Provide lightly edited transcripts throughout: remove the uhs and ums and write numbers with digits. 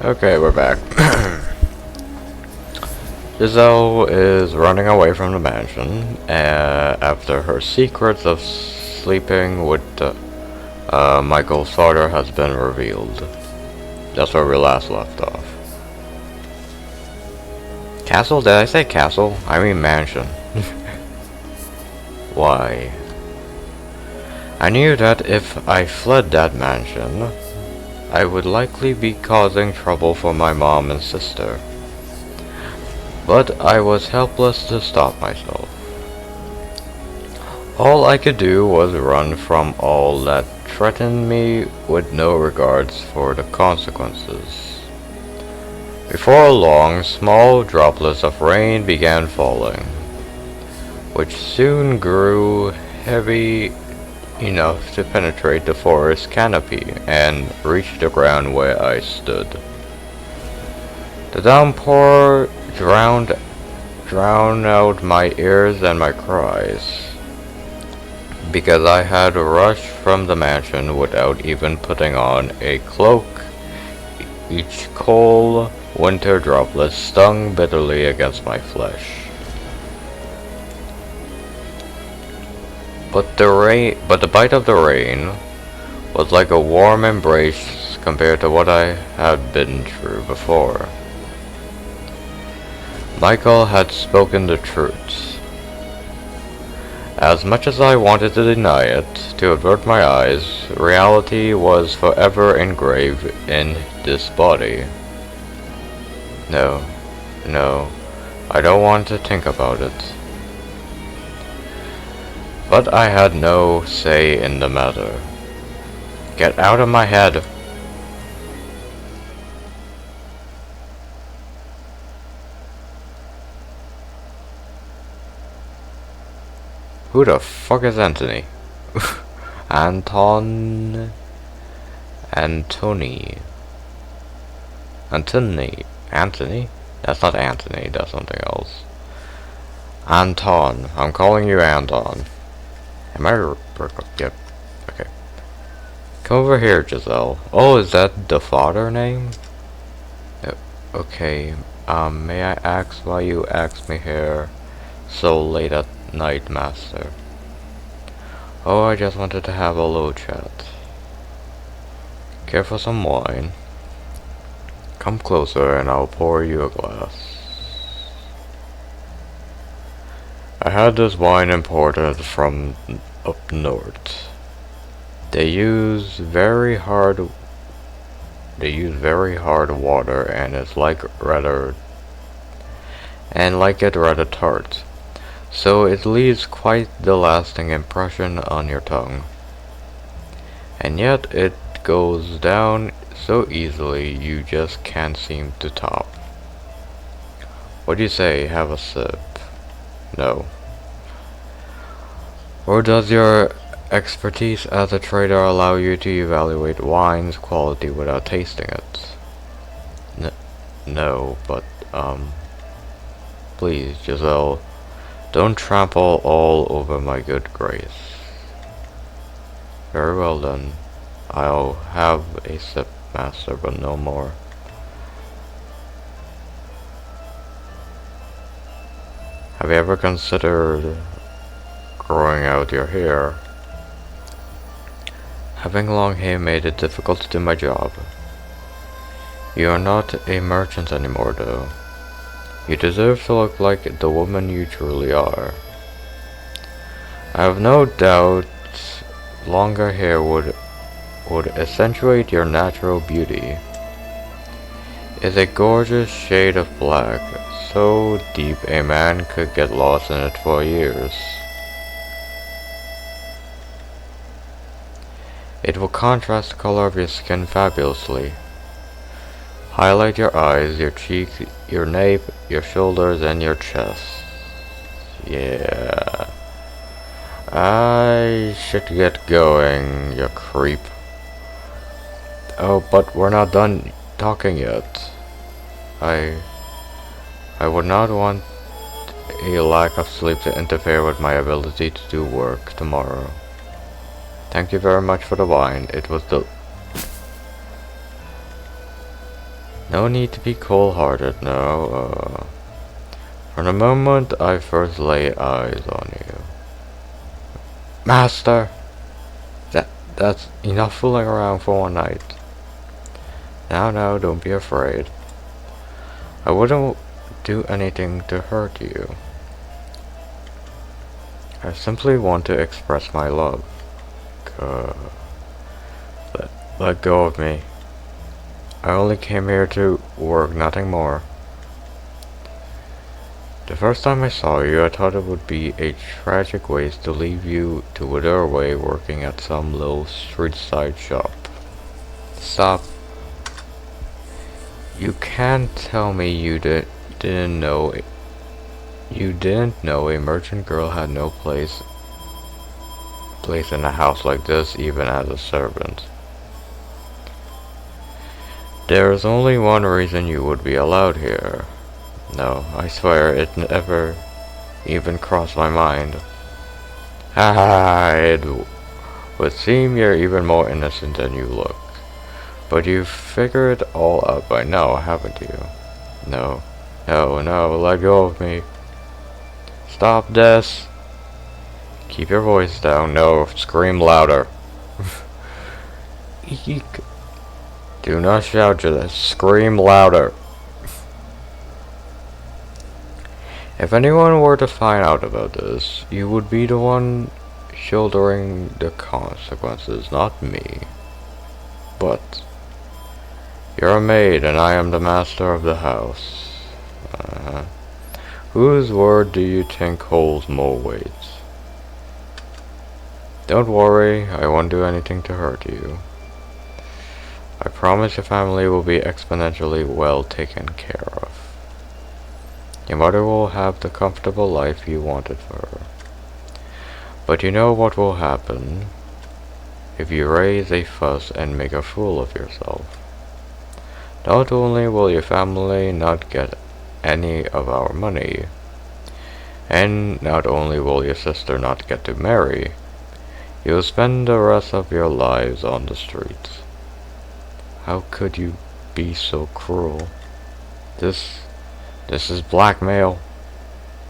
Okay, we're back. Giselle is running away from the mansion after her secrets of sleeping with Michael's father has been revealed. That's where we last left off. Castle? Did I say castle? I mean mansion. Why? I knew that if I fled that mansion, I would likely be causing trouble for my mom and sister. But I was helpless to stop myself. All I could do was run from all that threatened me with no regards for the consequences. Before long, small droplets of rain began falling, which soon grew heavy enough to penetrate the forest canopy and reach the ground where I stood. The downpour drowned out my ears and my cries, because I had rushed from the mansion without even putting on a cloak. Each cold winter droplet stung bitterly against my flesh. But the bite of the rain was like a warm embrace compared to what I had been through before. Michael had spoken the truth. As much as I wanted to deny it, to avert my eyes, reality was forever engraved in this body. No, I don't want to think about it. But I had no say in the matter. Get out of my head! Who the fuck is Anthony? Anthony? Anthony? That's not Anthony, that's something else. Anton. I'm calling you Anton. Am I yep. Okay. Come over here, Giselle. Oh, is that the father name? Okay. May I ask why you asked me here so late at night, master? Oh, I just wanted to have a little chat. Care for some wine? Come closer and I'll pour you a glass. I had this wine imported from up north. They use very hard water and it's like it rather tart. So it leaves quite the lasting impression on your tongue. And yet it goes down so easily you just can't seem to top. What do you say? Have a sip? No. Or does your expertise as a trader allow you to evaluate wine's quality without tasting it? No, but, please, Giselle, don't trample all over my good grace. Very well then. I'll have a sip, master, but no more. Have you ever considered growing out your hair? Having long hair made it difficult to do my job. You are not a merchant anymore, though. You deserve to look like the woman you truly are. I have no doubt longer hair would accentuate your natural beauty. It's a gorgeous shade of black, so deep a man could get lost in it for years. It will contrast the color of your skin fabulously. Highlight your eyes, your cheeks, your nape, your shoulders, and your chest. Yeah. I should get going, you creep. Oh, but we're not done talking yet. I would not want a lack of sleep to interfere with my ability to do work tomorrow. Thank you very much for the wine. It was No need to be cold-hearted, no. From the moment I first lay eyes on you. Master! That's enough fooling around for one night. Now, don't be afraid. I wouldn't do anything to hurt you. I simply want to express my love. Uh, let go of me. I only came here to work, nothing more. The first time I saw you, I thought it would be a tragic waste to leave you to wither away working at some little street-side shop. Stop. You can't tell me you didn't know a merchant girl had no place in a house like this, even as a servant. There is only one reason you would be allowed here. No, I swear it never even crossed my mind. It would seem you're even more innocent than you look. But you've figured it all out by now, haven't you? No, let go of me. Stop this. Keep your voice down. No, scream louder. Eek. Do not shout, just scream louder. If anyone were to find out about this, you would be the one shouldering the consequences, not me. But you're a maid, and I am the master of the house. Whose word do you think holds more weight? Don't worry, I won't do anything to hurt you. I promise your family will be exponentially well taken care of. Your mother will have the comfortable life you wanted for her. But you know what will happen if you raise a fuss and make a fool of yourself. Not only will your family not get any of our money, and not only will your sister not get to marry, you'll spend the rest of your lives on the streets. How could you be so cruel? This is blackmail.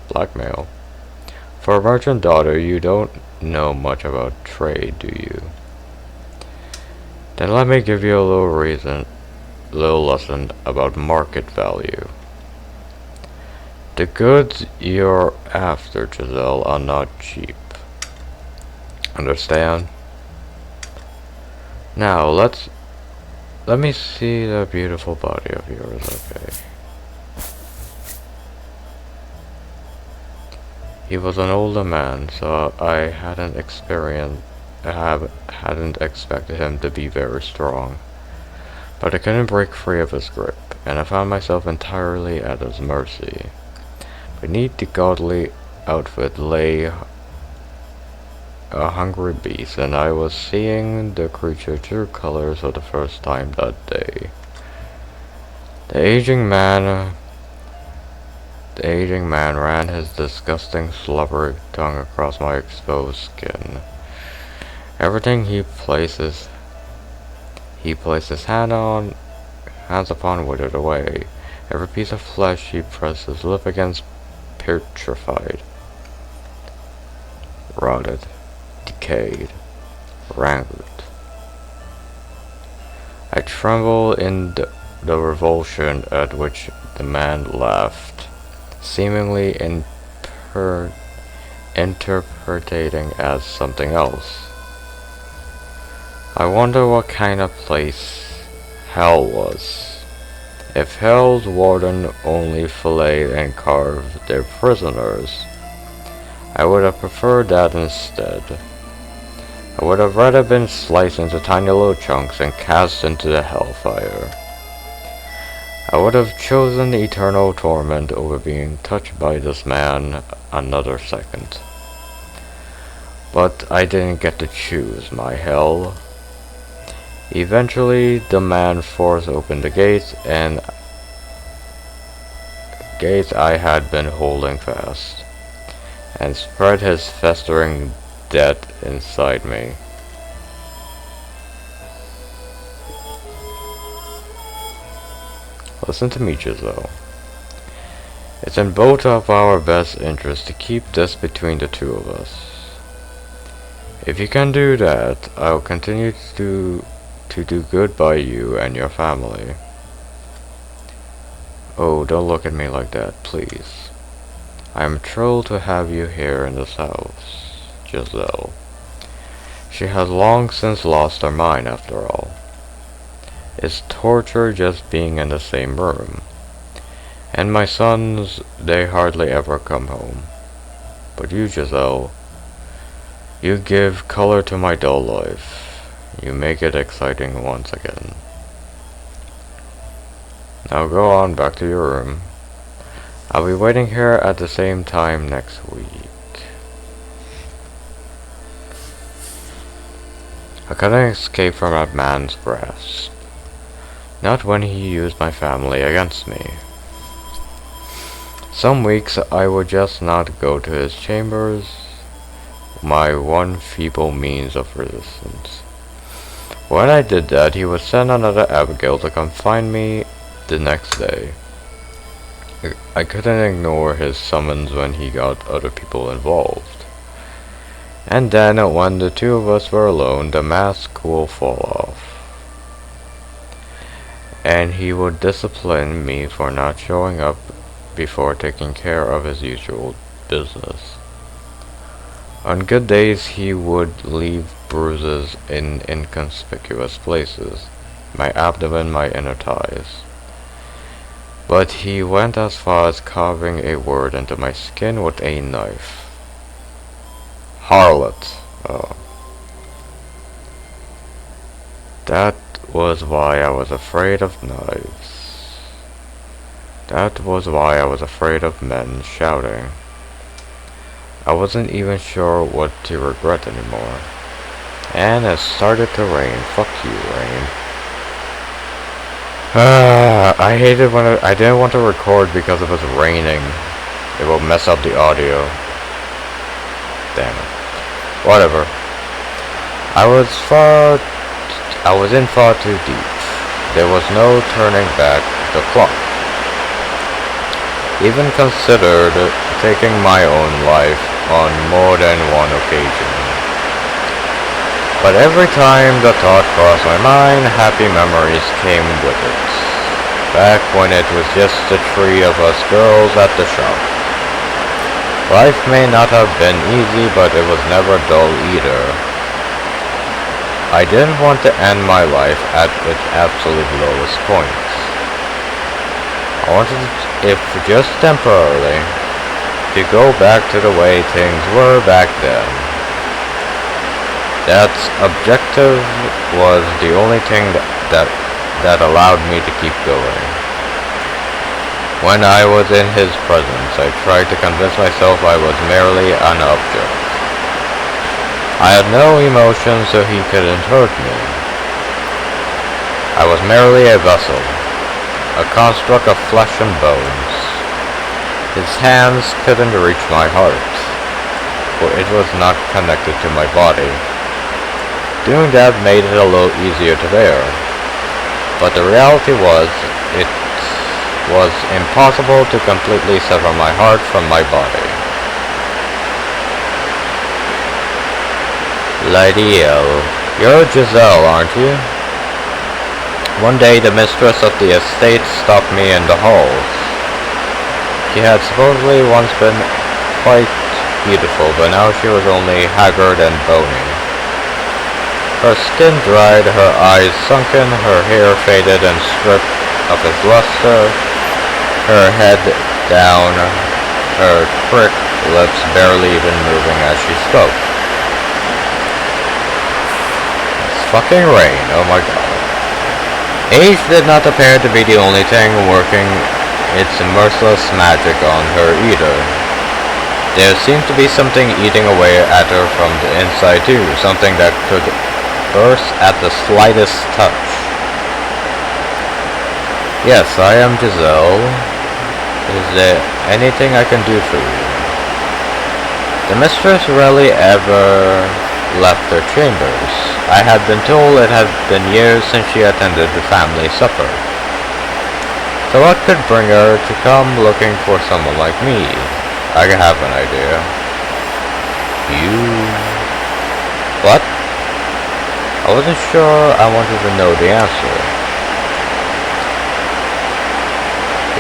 Blackmail. For a merchant daughter, you don't know much about trade, do you? Then let me give you a little lesson about market value. The goods you're after, Giselle, are not cheap. Understand? Now, let me see the beautiful body of yours, okay? He was an older man, so I hadn't expected him to be very strong. But I couldn't break free of his grip, and I found myself entirely at his mercy. Beneath the godly outfit lay a hungry beast, and I was seeing the creature true colors for the first time that day. The aging man ran his disgusting slobbery tongue across my exposed skin. Everything he placed his hands upon withered away. Every piece of flesh he pressed his lip against petrified, rotted, decayed, rankled. I trembled in the revulsion at which the man laughed, seemingly interpreting as something else. I wonder what kind of place hell was. If hell's warden only filleted and carved their prisoners, I would have preferred that instead. I would have rather been sliced into tiny little chunks and cast into the hellfire. I would have chosen eternal torment over being touched by this man another second. But I didn't get to choose my hell. Eventually, the man forced open the gates I had been holding fast, and spread his festering death inside me. Listen to me, Giselle. It's in both of our best interests to keep this between the two of us. If you can do that, I'll continue to do good by you and your family. Oh, don't look at me like that, please. I am thrilled to have you here in this house, Giselle. She has long since lost her mind, after all. It's torture just being in the same room. And my sons, they hardly ever come home. But you, Giselle, you give color to my dull life. You make it exciting once again. Now go on back to your room. I'll be waiting here at the same time next week. I couldn't escape from that man's grasp. Not when he used my family against me. Some weeks I would just not go to his chambers, my one feeble means of resistance. When I did that, he would send another Abigail to come find me the next day. I couldn't ignore his summons when he got other people involved. And then, when the two of us were alone, the mask will fall off. And he would discipline me for not showing up before taking care of his usual business. On good days, he would leave bruises in inconspicuous places, my abdomen, my inner thighs. But he went as far as carving a word into my skin with a knife. Harlot. Oh. That was why I was afraid of knives. That was why I was afraid of men shouting. I wasn't even sure what to regret anymore. And it started to rain. Fuck you, rain. I hated when I didn't want to record because it was raining. It will mess up the audio. Damn it. Whatever. I was in far too deep. There was no turning back the clock. Even considered taking my own life on more than one occasion. But every time the thought crossed my mind, happy memories came with it. Back when it was just the three of us girls at the shop. Life may not have been easy, but it was never dull either. I didn't want to end my life at its absolute lowest points. I wanted, if just temporarily, to go back to the way things were back then. That objective was the only thing that allowed me to keep going. When I was in his presence, I tried to convince myself I was merely an object. I had no emotion, so he couldn't hurt me. I was merely a vessel, a construct of flesh and bones. His hands couldn't reach my heart, for it was not connected to my body. Doing that made it a little easier to bear, but the reality was, it was impossible to completely sever my heart from my body. Lady L, you're Giselle, aren't you? One day the mistress of the estate stopped me in the halls. She had supposedly once been quite beautiful, but now she was only haggard and bony. Her skin dried, her eyes sunken, her hair faded and stripped of its luster, her head down, her pricked lips barely even moving as she spoke. It's fucking rain, oh my god. Age did not appear to be the only thing working its merciless magic on her either. There seemed to be something eating away at her from the inside too, something that could burst at the slightest touch. Yes, I am Giselle. Is there anything I can do for you? The mistress rarely ever left her chambers. I had been told it had been years since she attended the family supper. So what could bring her to come looking for someone like me? I have an idea. You... What? I wasn't sure I wanted to know the answer.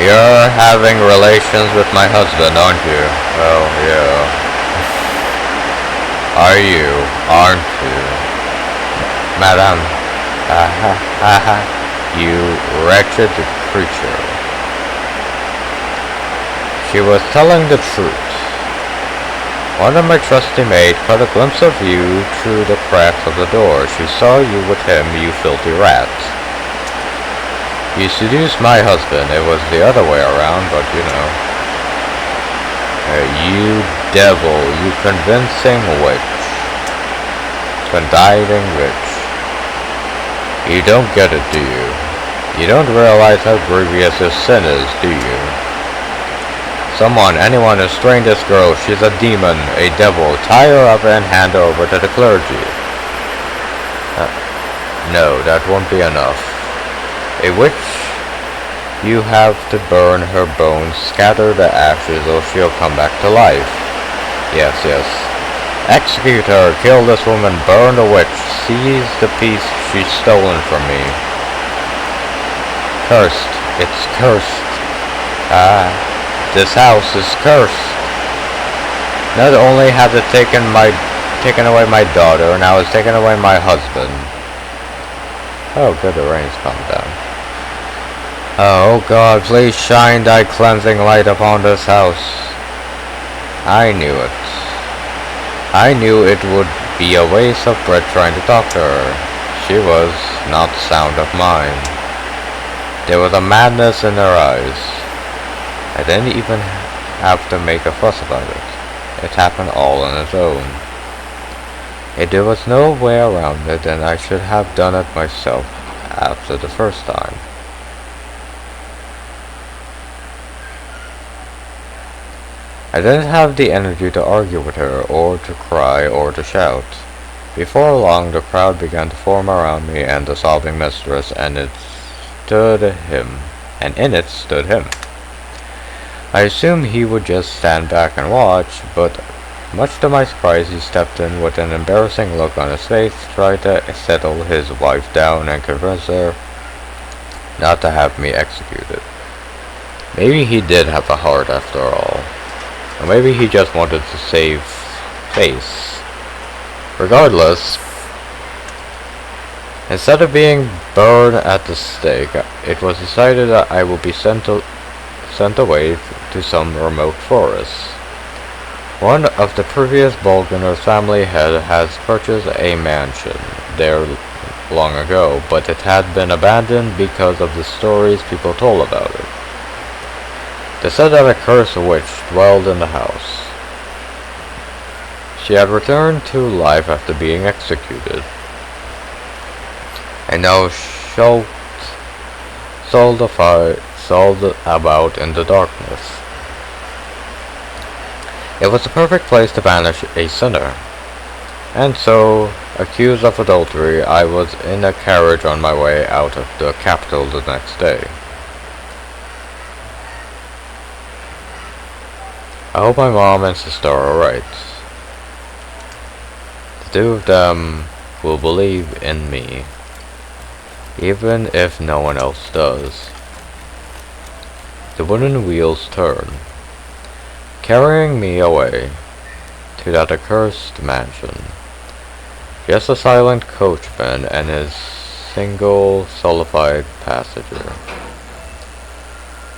You're having relations with my husband, aren't you? Well, yeah. Are you? Aren't you? Madame. Ha ha ha. You wretched creature. She was telling the truth. One of my trusty maid caught a glimpse of you through the cracks of the door. She saw you with him, you filthy rat. You seduced my husband. It was the other way around, but you know. You devil, you convincing witch. Conniving witch. You don't get it, do you? You don't realize how grievous this sin is, do you? Anyone has strained this girl. She's a demon, a devil. Tie her up and hand her over to the clergy. No, that won't be enough. A witch, you have to burn her bones, scatter the ashes, or she'll come back to life. Yes, yes. Execute her, kill this woman, burn the witch, seize the piece she's stolen from me. Cursed. It's cursed. This house is cursed. Not only has it taken away my daughter, now it's taken away my husband. Oh, good, the rain's calmed down. Oh God, please shine thy cleansing light upon this house. I knew it. I knew it would be a waste of breath trying to talk to her. She was not sound of mind. There was a madness in her eyes. I didn't even have to make a fuss about it. It happened all on its own. If there was no way around it, then I should have done it myself after the first time. I didn't have the energy to argue with her, or to cry, or to shout. Before long, the crowd began to form around me and the sobbing mistress, and in it stood him. I assumed he would just stand back and watch, but much to my surprise, he stepped in with an embarrassing look on his face, tried to settle his wife down and convince her not to have me executed. Maybe he did have a heart after all. Or maybe he just wanted to save face. Regardless, instead of being burned at the stake, it was decided that I would be sent away to some remote forest. One of the previous Bolgener family has purchased a mansion there long ago, but it had been abandoned because of the stories people told about it. They said that a cursed witch dwelled in the house. She had returned to life after being executed, and now sold about in the darkness. It was the perfect place to banish a sinner, and so, accused of adultery, I was in a carriage on my way out of the capital the next day. I hope my mom and sister are right. The two of them will believe in me, even if no one else does. The wooden wheels turn, carrying me away to that accursed mansion. Just a silent coachman and his single sullified passenger.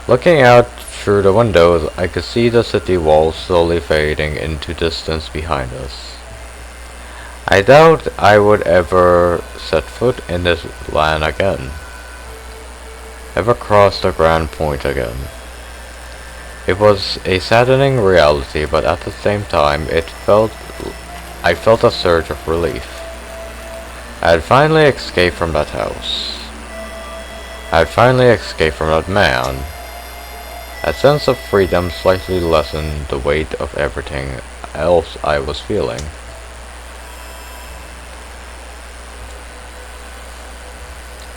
Looking out through the windows, I could see the city walls slowly fading into distance behind us. I doubt I would ever set foot in this land again. Ever cross the Grand Point again. It was a saddening reality, but at the same time, I felt a surge of relief. I had finally escaped from that house. I had finally escaped from that man. A sense of freedom slightly lessened the weight of everything else I was feeling.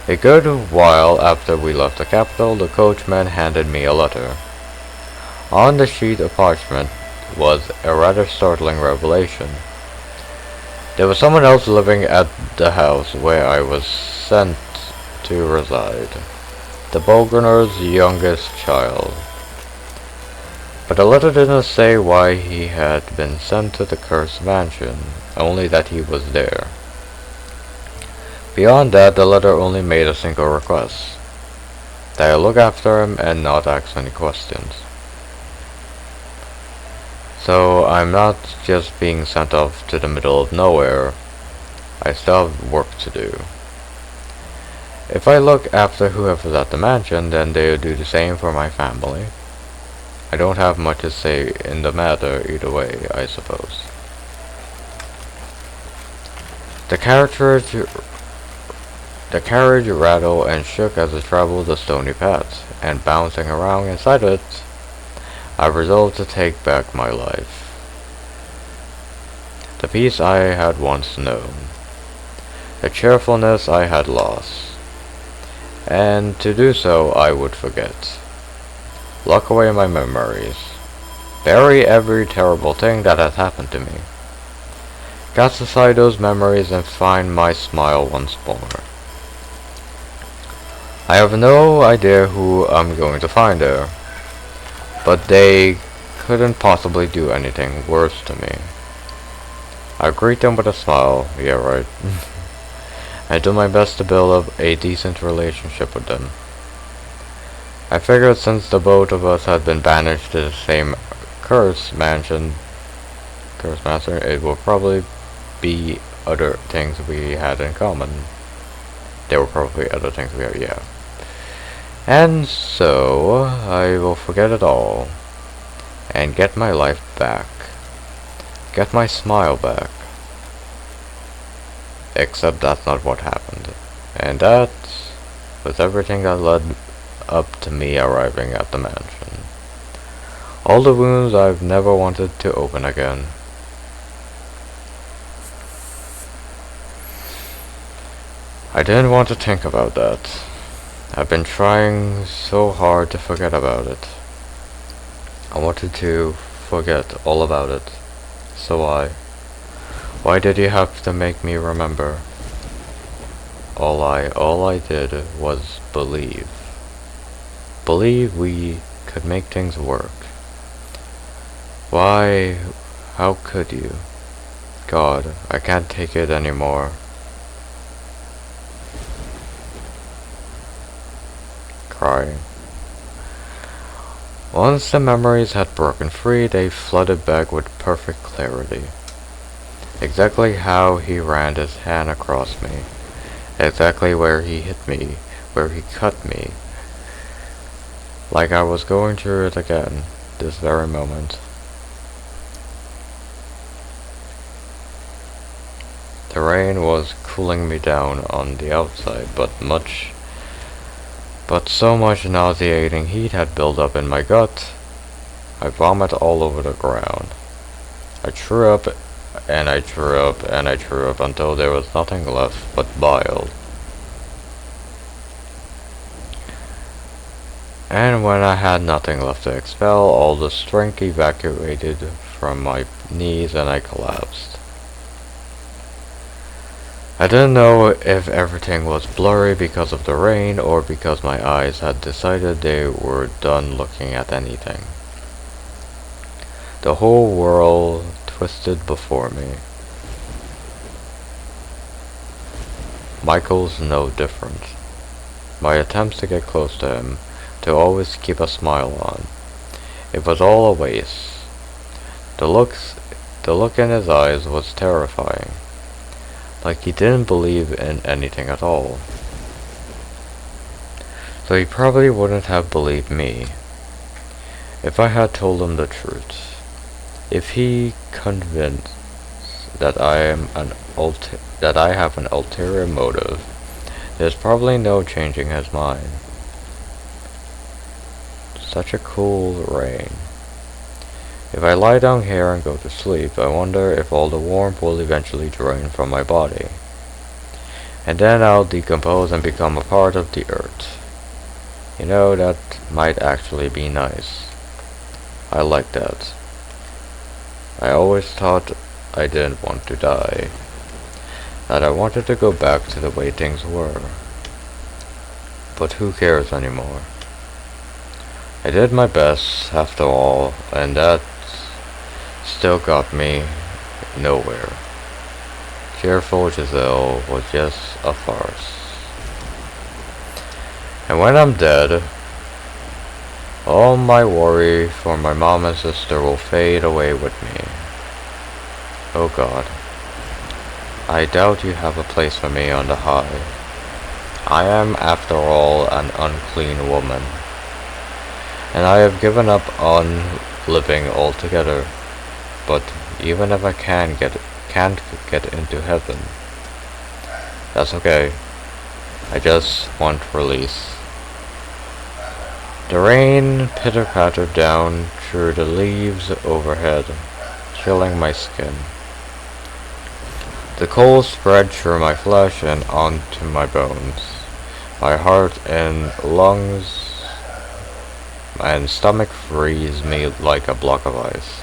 A good while after we left the capital, the coachman handed me a letter. On the sheet of parchment was a rather startling revelation. There was someone else living at the house where I was sent to reside. The Bolgraner's youngest child. But the letter didn't say why he had been sent to the cursed mansion, only that he was there. Beyond that, the letter only made a single request, that I look after him and not ask any questions. So I'm not just being sent off to the middle of nowhere. I still have work to do. If I look after whoever's at the mansion, then they'll do the same for my family. I don't have much to say in the matter either way, I suppose. The carriage rattled and shook as it traveled the stony path, and bouncing around inside it, I resolved to take back my life. The peace I had once known, the cheerfulness I had lost, and to do so I would forget. Lock away my memories. Bury every terrible thing that has happened to me. Cast aside those memories and find my smile once more. I have no idea who I'm going to find there, but they couldn't possibly do anything worse to me. I greet them with a smile, yeah right. I do my best to build up a decent relationship with them. I figured since the both of us had been banished to the same cursed master, it will probably be other things we had in common. There were probably other things we had, yeah. And so, I will forget it all, and get my life back. Get my smile back. Except that's not what happened. And that was everything that led up to me arriving at the mansion. All the wounds I've never wanted to open again. I didn't want to think about that. I've been trying so hard to forget about it. I wanted to forget all about it. So why did you have to make me remember? All I did was believe. Believe we could make things work. Why, how could you? God, I can't take it anymore. Crying. Once the memories had broken free, they flooded back with perfect clarity. Exactly how he ran his hand across me. Exactly where he hit me, where he cut me. Like I was going through it again, this very moment. The rain was cooling me down on the outside, but so much nauseating heat had built up in my gut, I vomited all over the ground. I threw up, and I threw up, and I threw up until there was nothing left but bile. And when I had nothing left to expel, all the strength evacuated from my knees and I collapsed. I didn't know if everything was blurry because of the rain or because my eyes had decided they were done looking at anything. The whole world twisted before me. Michael's no different. My attempts to get close to him, to always keep a smile on, it was all a waste. The look in his eyes was terrifying. Like he didn't believe in anything at all. So he probably wouldn't have believed me if I had told him the truth. If he convinced that I have an ulterior motive, there's probably no changing his mind. Such a cool rain. If I lie down here and go to sleep, I wonder if all the warmth will eventually drain from my body. and then I'll decompose and become a part of the earth. You know, that might actually be nice. I like that. I always thought I didn't want to die, that I wanted to go back to the way things were. But who cares anymore? I did my best, after all, and that still got me nowhere. Cheerful Giselle was just a farce. And when I'm dead, all my worry for my mom and sister will fade away with me. Oh God. I doubt you have a place for me on the high. I am, after all, an unclean woman, and I have given up on living altogether. But even if I can't get into heaven, that's okay. I just want release. The rain pitter-pattered down through the leaves overhead, chilling my skin. The cold spread through my flesh and onto my bones. My heart and lungs and stomach freeze me like a block of ice.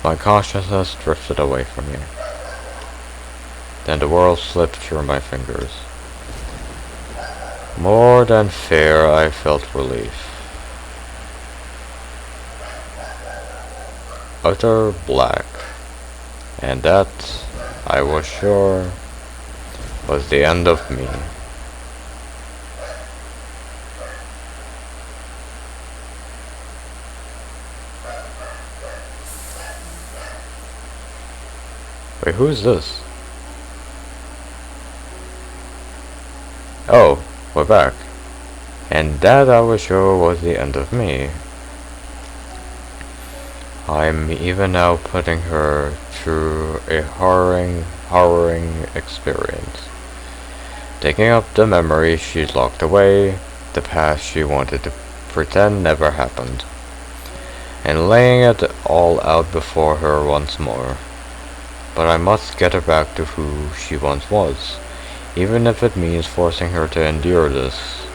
My consciousness drifted away from me. Then the world slipped through my fingers. More than fear, I felt relief. Utter black. And that, I was sure, was the end of me. Wait, who is this? Oh, we're back. And that, I was sure, was the end of me. I'm even now putting her through a harrowing experience. Digging up the memories she's locked away, the past she wanted to pretend never happened, and laying it all out before her once more. But I must get her back to who she once was, even if it means forcing her to endure this.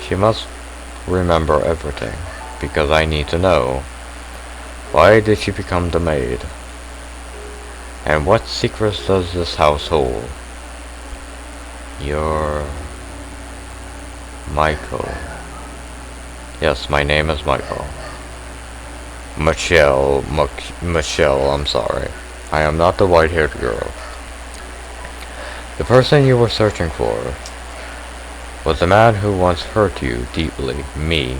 She must remember everything, because I need to know. Why did she become the maid? And what secrets does this house hold? You're Michael. Yes, my name is Michael. Michelle, I'm sorry. I am not the white-haired girl. The person you were searching for was the man who once hurt you deeply, me.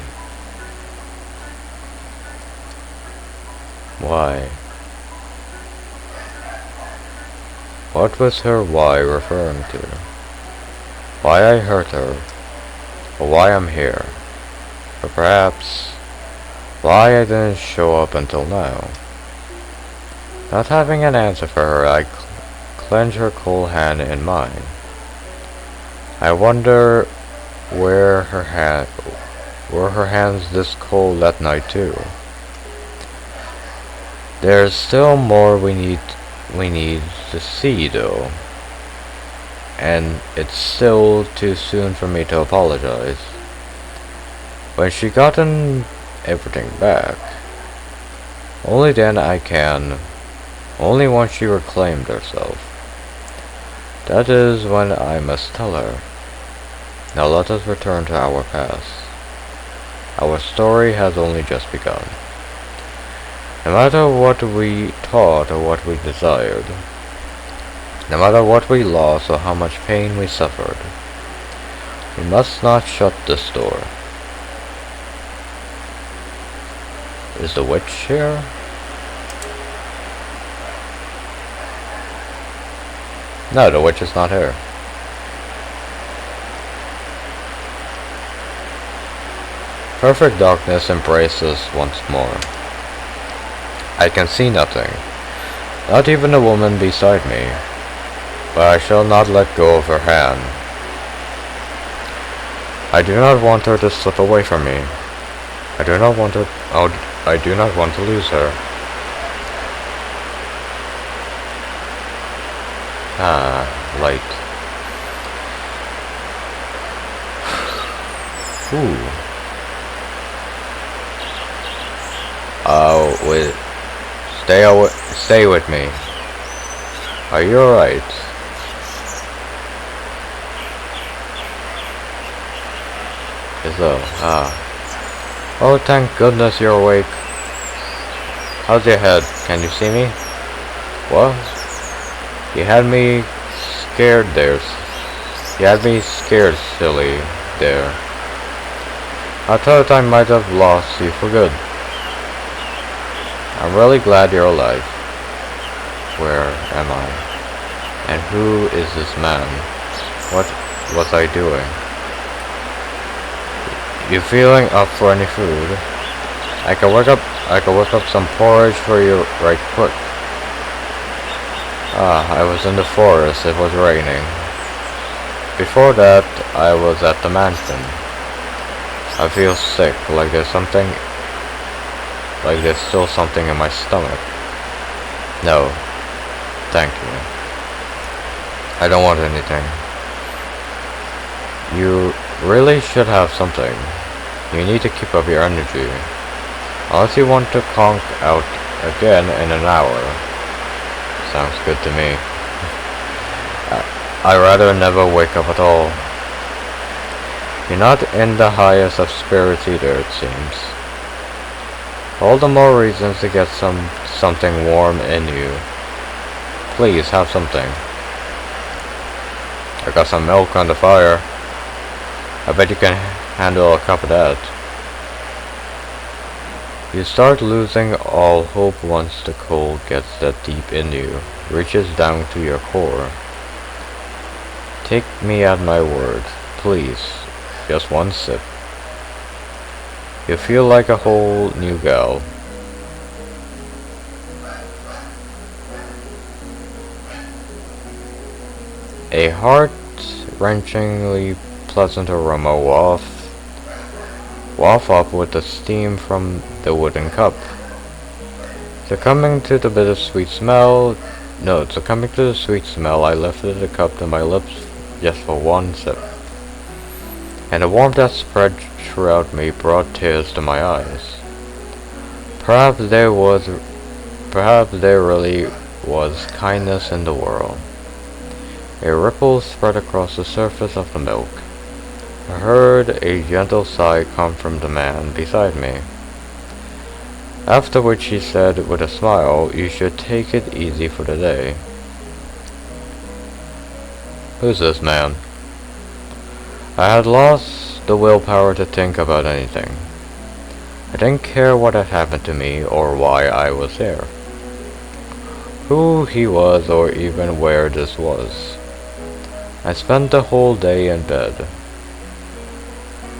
Why? What was her why referring to? Why I hurt her, or why I'm here, or perhaps why I didn't show up until now. Not having an answer for her, I clench her cold hand in mine. I wonder were her hands this cold that night too. There's still more we need to see though, and it's still too soon for me to apologize. When she gotten everything back, only then I can, only once she reclaimed herself. That is when I must tell her. Now let us return to our past. Our story has only just begun. No matter what we thought or what we desired, no matter what we lost or how much pain we suffered, we must not shut this door. Is the witch here? No, the witch is not here. Perfect darkness embraces once more. I can see nothing, not even the woman beside me, but I shall not let go of her hand. I do not want her to slip away from me. I do not want to lose her. light. Ooh. Wait. Stay with me. Are you alright? Giselle, oh, thank goodness you're awake. How's your head? Can you see me? What? You had me scared there. You had me scared, silly, there. I thought I might have lost you for good. I'm really glad you're alive. Where am I? And who is this man? What was I doing? You feeling up for any food? I can whip up some porridge for you right quick. I was in the forest, it was raining. Before that, I was at the mansion. I feel sick, like there's still something in my stomach. No, thank you. I don't want anything. You really should have something. You need to keep up your energy. Unless you want to conk out again in an hour. Sounds good to me. I'd rather never wake up at all. You're not in the highest of spirits either, it seems. All the more reasons to get something warm in you. Please, have something. I got some milk on the fire. I bet you can handle a cup of that. You start losing all hope once the cold gets that deep in you, reaches down to your core. Take me at my word, please. Just one sip. You feel like a whole new gal. A heart-wrenchingly pleasant aroma waft up with the steam from the wooden cup. Succumbing to the sweet smell, I lifted the cup to my lips just for one sip. And the warmth that spread throughout me brought tears to my eyes. Perhaps there really was kindness in the world. A ripple spread across the surface of the milk. I heard a gentle sigh come from the man beside me. After which he said with a smile, "You should take it easy for the day." Who's this man? I had lost the willpower to think about anything. I didn't care what had happened to me or why I was there. Who he was or even where this was. I spent the whole day in bed,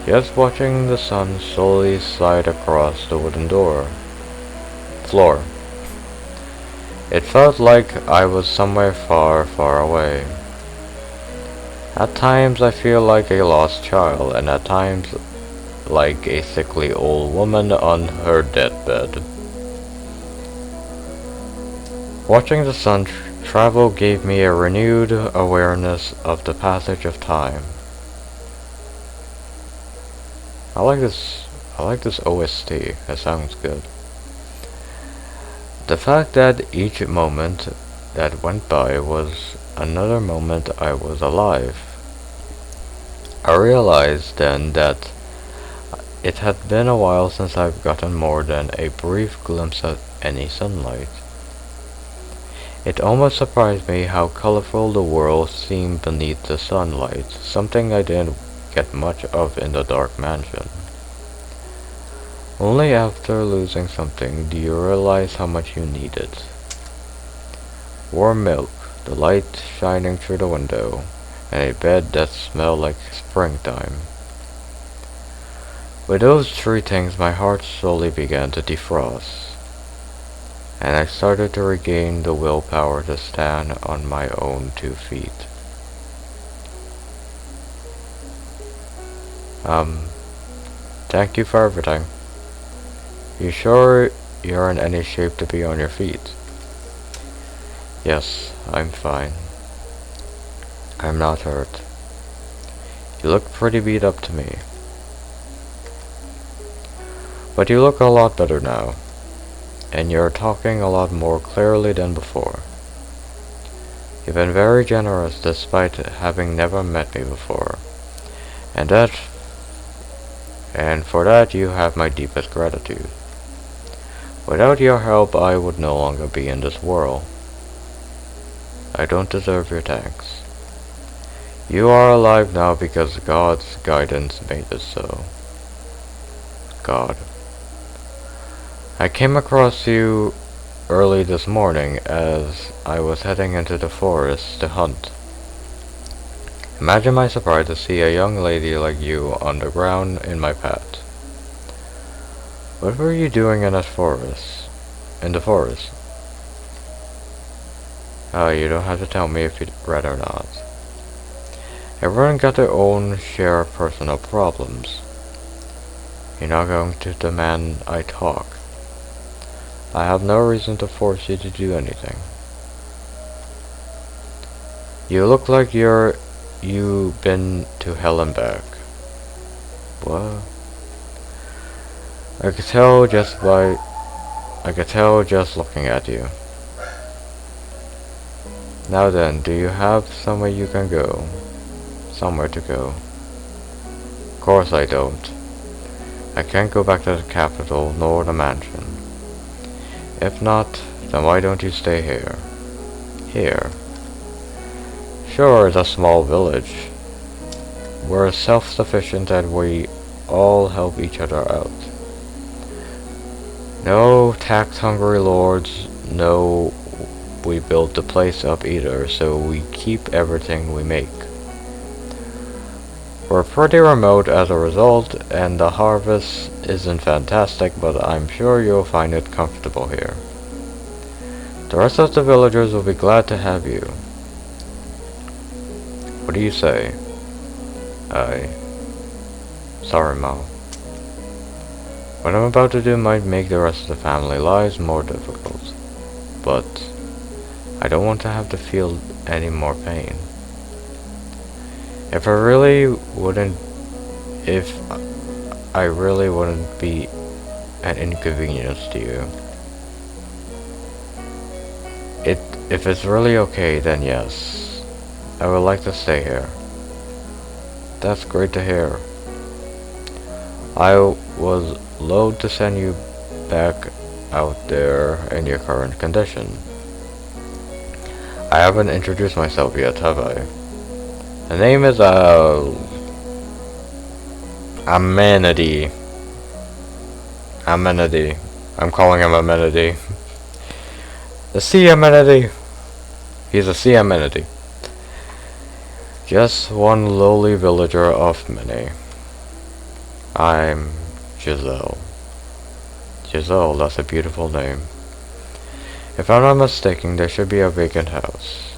just watching the sun slowly slide across the wooden floor. It felt like I was somewhere far, far away. At times I feel like a lost child, and at times like a sickly old woman on her deathbed. Watching the sun travel gave me a renewed awareness of the passage of time. I like this OST, it sounds good. The fact that each moment that went by was another moment I was alive. I realized then that it had been a while since I've gotten more than a brief glimpse of any sunlight. It almost surprised me how colorful the world seemed beneath the sunlight, something I didn't get much of in the dark mansion. Only after losing something do you realize how much you need it. Warm milk, the light shining through the window, and a bed that smelled like springtime. With those three things, my heart slowly began to defrost, and I started to regain the willpower to stand on my own 2 feet. Thank you for everything. You sure you're in any shape to be on your feet? Yes, I'm fine. I'm not hurt. You look pretty beat up to me. But you look a lot better now. And you're talking a lot more clearly than before. You've been very generous despite having never met me before. And for that you have my deepest gratitude. Without your help I would no longer be in this world. I don't deserve your thanks. You are alive now because God's guidance made it so. God. I came across you early this morning as I was heading into the forest to hunt. Imagine my surprise to see a young lady like you on the ground in my path. What were you doing in that forest? In the forest? You don't have to tell me if you'd rather not. Everyone got their own share of personal problems. You're not going to demand I talk. I have no reason to force you to do anything. You look like you've been to hell and back. What? I could tell just looking at you. Now then, do you have somewhere you can go? Somewhere to go? Of course I don't. I can't go back to the capital nor the mansion. If not, then why don't you stay here? Here? Sure, it's a small village. We're self-sufficient and we all help each other out. No tax-hungry lords, no we build the place up either, so we keep everything we make. We're pretty remote as a result, and the harvest isn't fantastic, but I'm sure you'll find it comfortable here. The rest of the villagers will be glad to have you. What do you say? Sorry, Ma. What I'm about to do might make the rest of the family lives more difficult, but I don't want to have to feel any more pain. If I really wouldn't be an inconvenience to you. If it's really okay, then yes. I would like to stay here. That's great to hear. I was loath to send you back out there in your current condition. I haven't introduced myself yet, have I? The name is, Amenity. Amenity. I'm calling him Amenity. The sea amenity. He's a sea amenity. Just one lowly villager of many. I'm Giselle. Giselle, that's a beautiful name. If I'm not mistaken, there should be a vacant house.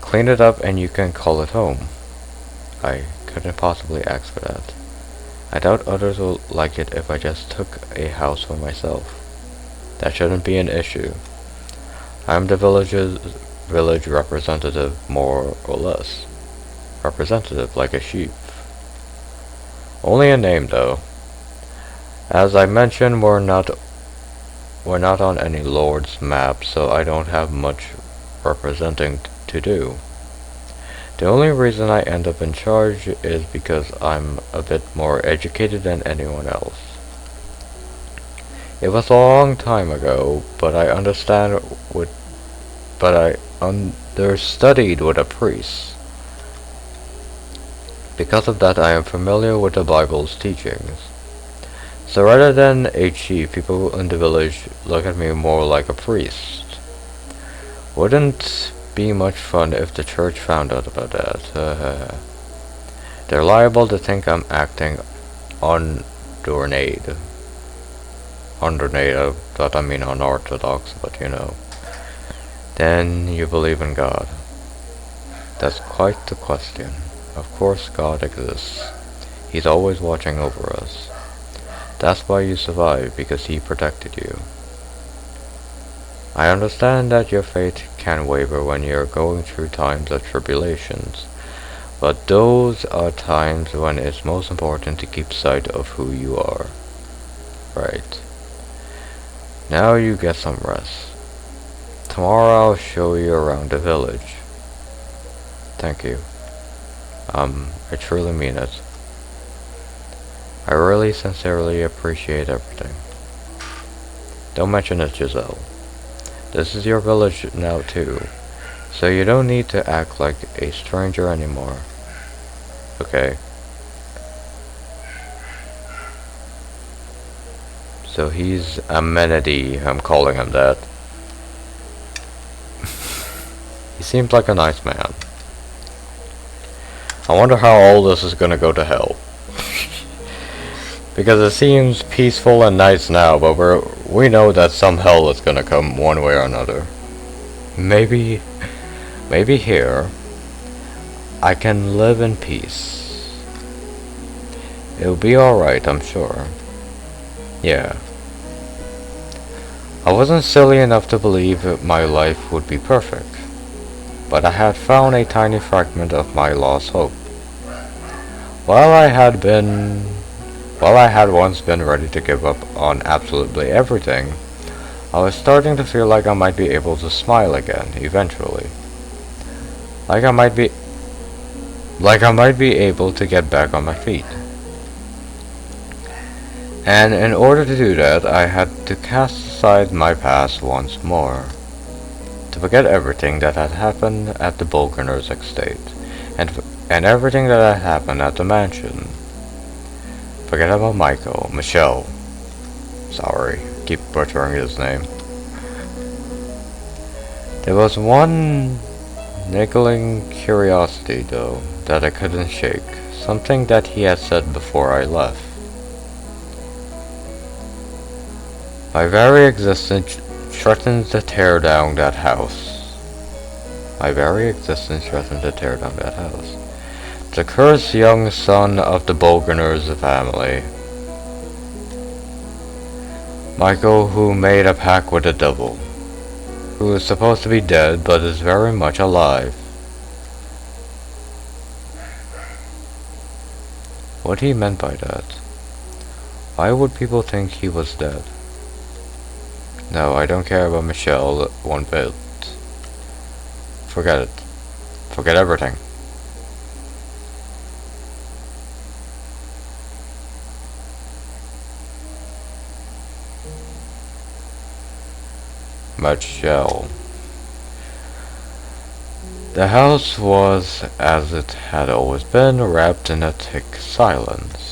Clean it up and you can call it home. I couldn't possibly ask for that. I doubt others will like it if I just took a house for myself. That shouldn't be an issue. I'm the village representative, more or less. Representative like a sheep. Only a name though. As I mentioned, we're not on any lord's map, so I don't have much representing to do. The only reason I end up in charge is because I'm a bit more educated than anyone else. It was a long time ago, but I understudied with a priest. Because of that, I am familiar with the Bible's teachings. So rather than a chief, people in the village look at me more like a priest. Wouldn't be much fun if the church found out about that. They're liable to think I'm acting undornate. Undornate, that I mean unorthodox, but you know. Then you believe in God. That's quite the question. Of course God exists. He's always watching over us. That's why you survived, because he protected you. I understand that your faith can waver when you're going through times of tribulations, but those are times when it's most important to keep sight of who you are. Right. Now you get some rest. Tomorrow I'll show you around the village. Thank you. I truly mean it. I really sincerely appreciate everything. Don't mention it, Giselle. This is your village now too, so you don't need to act like a stranger anymore. Okay. So he's amenity, I'm calling him that. He seems like a nice man. I wonder how all this is gonna go to hell. Because it seems peaceful and nice now, but we know that some hell is gonna come one way or another. Maybe here, I can live in peace. It'll be alright, I'm sure. Yeah. I wasn't silly enough to believe my life would be perfect, but I had found a tiny fragment of my lost hope. While I had once been ready to give up on absolutely everything, I was starting to feel like I might be able to smile again, eventually. Like I might be able to get back on my feet. And in order to do that, I had to cast aside my past once more. To forget everything that had happened at the Bulgarner's estate, and everything that had happened at the mansion. Forget about Michelle. Sorry, keep butchering his name. There was one niggling curiosity, though, that I couldn't shake. Something that he had said before I left. My very existence threatened to tear down that house. My very existence threatened to tear down that house. The cursed young son of the Bulgarner's family. Michael, who made a pact with the devil. Who is supposed to be dead, but is very much alive. What he meant by that? Why would people think he was dead? No, I don't care about Michelle one bit. Forget it. Forget everything. Michelle. The house was, as it had always been, wrapped in a thick silence.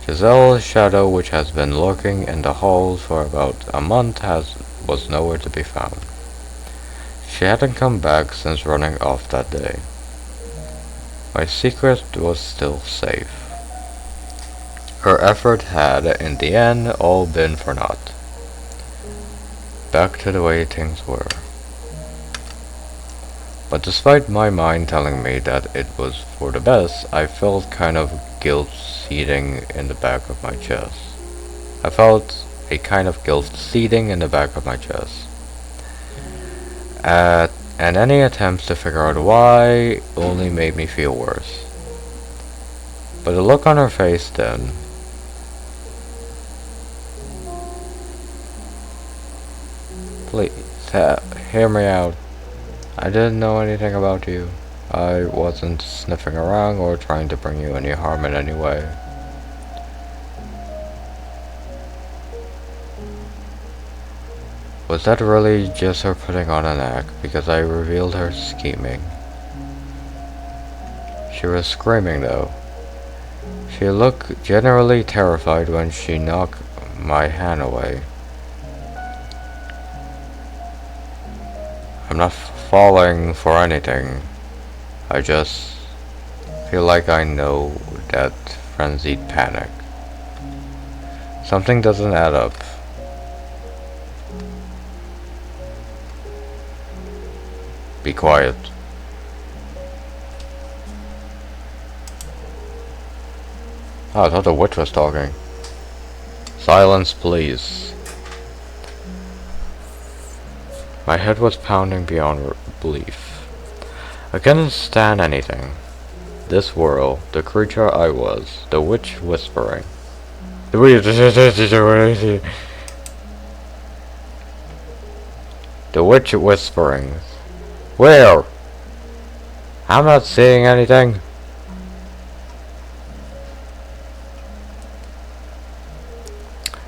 Giselle's shadow, which has been lurking in the halls for about a month, was nowhere to be found. She hadn't come back since running off that day. My secret was still safe. Her effort had, in the end, all been for naught. Back to the way things were. But despite my mind telling me that it was for the best, I felt kind of guilt seething in the back of my chest. I felt a kind of guilt seething in the back of my chest. And any attempts to figure out why only made me feel worse. But the look on her face then... Please, hear me out. I didn't know anything about you. I wasn't sniffing around or trying to bring you any harm in any way. Was that really just her putting on an act because I revealed her scheming? She was screaming though. She looked generally terrified when she knocked my hand away. I'm not falling for anything. I just feel like I know that frenzied panic. Something doesn't add up. Be quiet. Oh, I thought the witch was talking. Silence, please. My head was pounding beyond belief. I couldn't stand anything. This world, the creature I was, the witch whispering. The witch whispering. Where? I'm not seeing anything.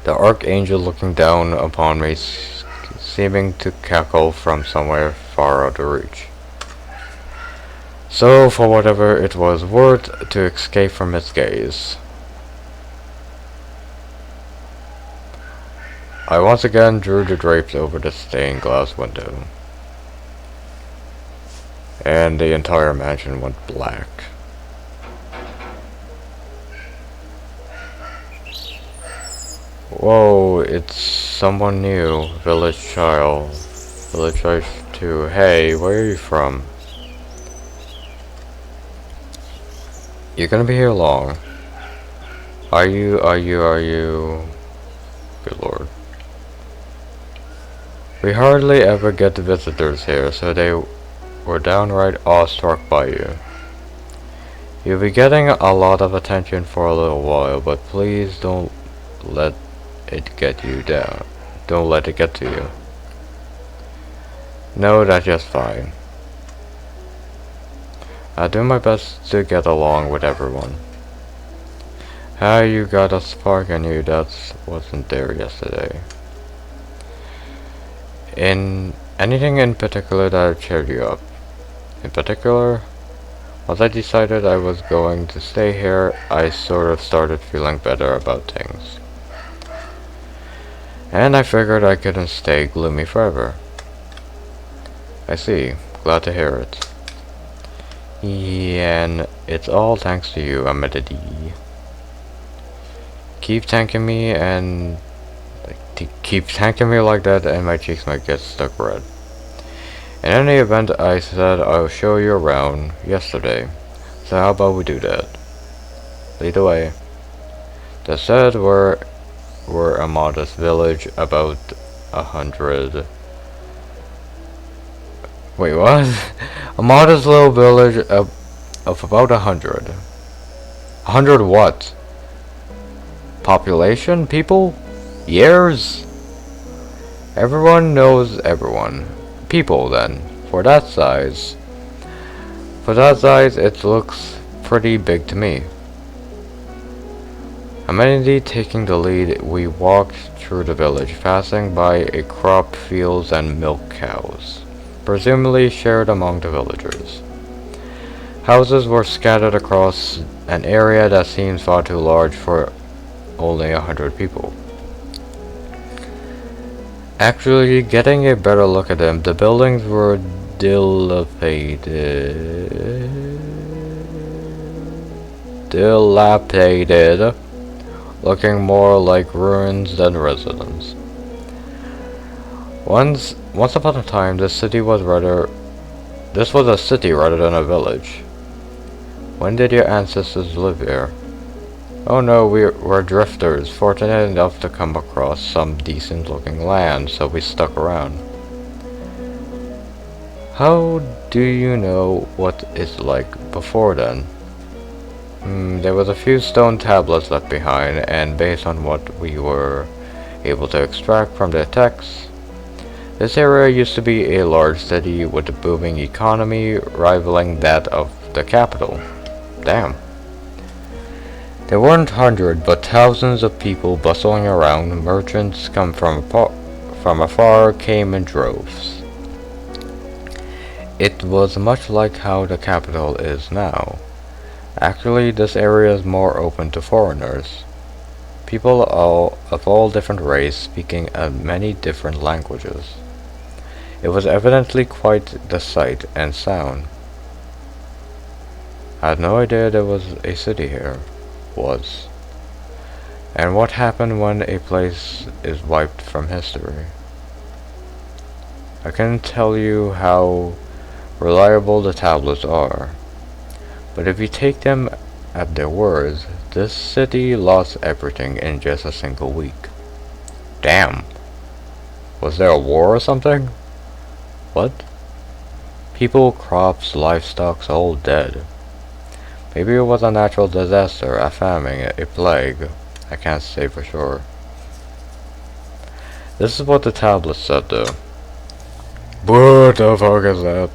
The archangel looking down upon me, seeming to cackle from somewhere far out of reach. So, for whatever it was worth, to escape from its gaze, I once again drew the drapes over the stained glass window, and the entire mansion went black. Whoa, it's someone new. Village child. Village child 2. Hey, where are you from? You're gonna be here long. Are you? Good lord. We hardly ever get visitors here, so they were downright awestruck by you. You'll be getting a lot of attention for a little while, but please don't let it get you down. Don't let it get to you. No, that's just fine. I do my best to get along with everyone. How you got a spark in you that wasn't there yesterday? In anything in particular that cheered you up? In particular, once I decided I was going to stay here, I sort of started feeling better about things. And I figured I couldn't stay gloomy forever. I see. Glad to hear it. Yeah, and it's all thanks to you, Amedidi. Keep thanking me like that and my cheeks might get stuck red. In any event, I said I'll show you around yesterday, so how about we do that? Lead the way. The said were a modest village, about 100. Wait, what? A modest little village of about 100. 100 what? Population? People? Years? Everyone knows everyone. People, then. For that size, it looks pretty big to me. Amenity taking the lead, we walked through the village, passing by a crop fields and milk cows, presumably shared among the villagers. Houses were scattered across an area that seems far too large for only 100 people. Actually, getting a better look at them, the buildings were dilapidated, looking more like ruins than residents. Once upon a time, this was a city rather than a village. When did your ancestors live here? Oh no, we're drifters, fortunate enough to come across some decent looking land, so we stuck around. How do you know what it's like before then? There was a few stone tablets left behind, and based on what we were able to extract from their texts, this area used to be a large city with a booming economy rivaling that of the capital. Damn. There weren't hundreds, but thousands of people bustling around. Merchants come from afar came in droves. It was much like how the capital is now. Actually, this area is more open to foreigners. People of all different races speaking many different languages. It was evidently quite the sight and sound. I had no idea there was a city here. And what happened when a place is wiped from history? I can't tell you how reliable the tablets are, but if you take them at their words, this city lost everything in just a single week. Damn. Was there a war or something? What? People, crops, livestock's all dead. Maybe it was a natural disaster, a famine, a plague. I can't say for sure. This is what the tablet said though. What the fuck is that?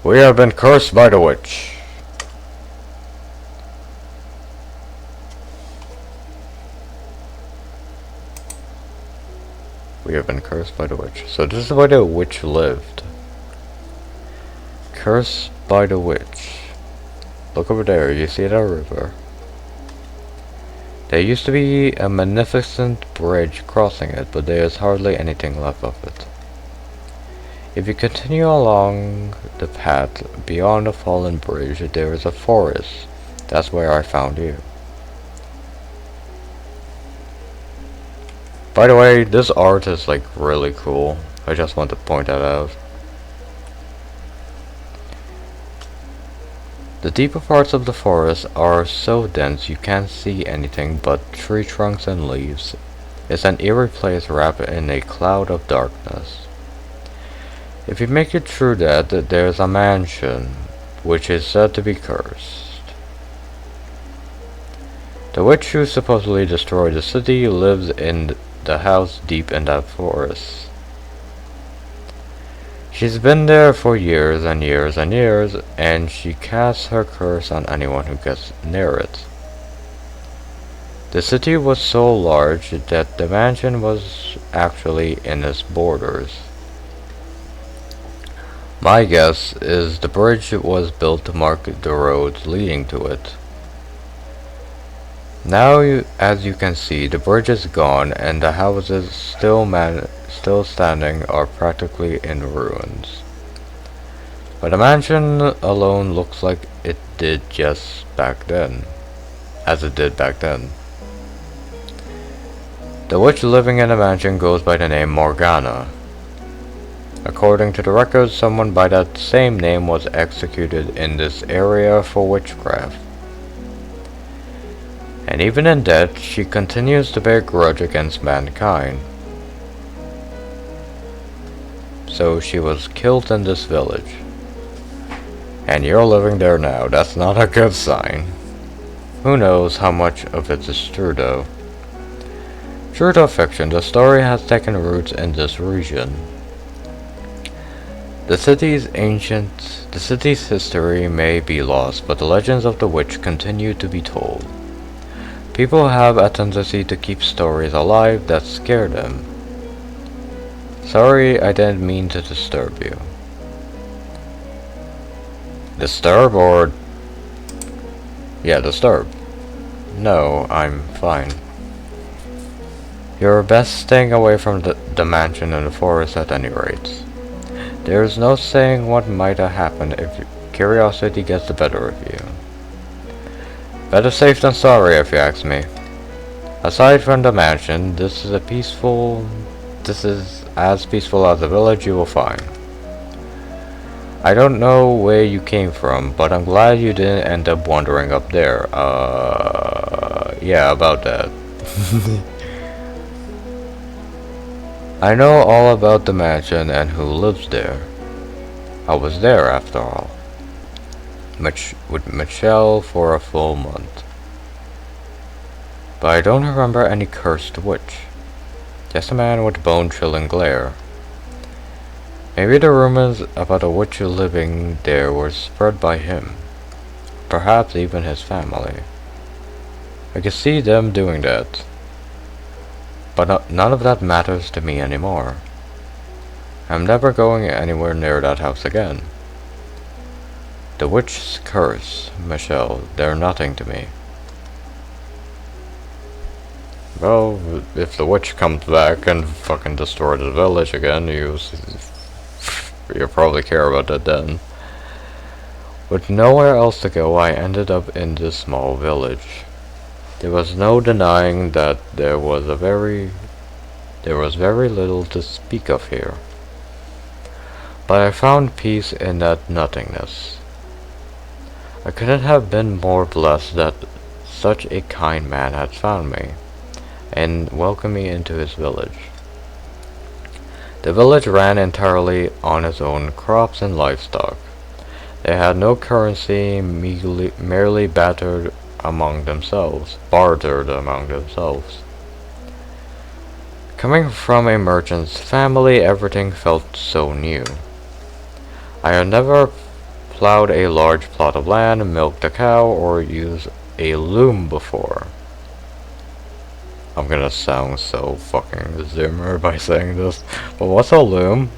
We have been cursed by the witch. We have been cursed by the witch. So this is where the witch lived. Cursed by the witch. Look over there, you see that river? There used to be a magnificent bridge crossing it, but there is hardly anything left of it. If you continue along the path beyond the fallen bridge, there is a forest. That's where I found you. By the way, this art is like really cool. I just want to point that out. The deeper parts of the forest are so dense you can't see anything but tree trunks and leaves. It's an eerie place wrapped in a cloud of darkness. If you make it through that, there's a mansion, which is said to be cursed. The witch who supposedly destroyed the city lives in the house deep in that forest. She's been there for years and years and years, and she casts her curse on anyone who gets near it. The city was so large that the mansion was actually in its borders. My guess is the bridge was built to mark the roads leading to it. Now, as you can see, the bridge is gone and the houses still standing are practically in ruins. But the mansion alone looks like it did just back then, as it did back then. The witch living in the mansion goes by the name Morgana. According to the records, someone by that same name was executed in this area for witchcraft. And even in death, she continues to bear a grudge against mankind. So she was killed in this village. And you're living there now. That's not a good sign. Who knows how much of it is true though. True to fiction, the story has taken roots in this region. The city's history may be lost, but the legends of the witch continue to be told. People have a tendency to keep stories alive that scare them. Sorry, I didn't mean to disturb you. Disturb or... Yeah, disturb. No, I'm fine. You're best staying away from the mansion and the forest at any rate. There's no saying what might have happened if curiosity gets the better of you. Better safe than sorry, if you ask me. Aside from the mansion, this is as peaceful as a village you will find. I don't know where you came from, but I'm glad you didn't end up wandering up there. Yeah, about that. I know all about the mansion and who lives there. I was there after all. With Michelle for a full month. But I don't remember any cursed witch. Just a man with bone-chilling glare. Maybe the rumors about a witch living there were spread by him. Perhaps even his family. I could see them doing that. But none of that matters to me anymore. I'm never going anywhere near that house again. The witch's curse, Michelle, they're nothing to me. Well, if the witch comes back and fucking destroys the village again, you'll probably care about that then. With nowhere else to go, I ended up in this small village. There was no denying that there was very little to speak of here. But I found peace in that nothingness. I couldn't have been more blessed that such a kind man had found me, and welcomed me into his village. The village ran entirely on its own crops and livestock. They had no currency, merely bartered among themselves. Coming from a merchant's family, everything felt so new. I had never plowed a large plot of land, milked a cow, or used a loom before. I'm gonna sound so fucking zoomer by saying this, but what's a loom?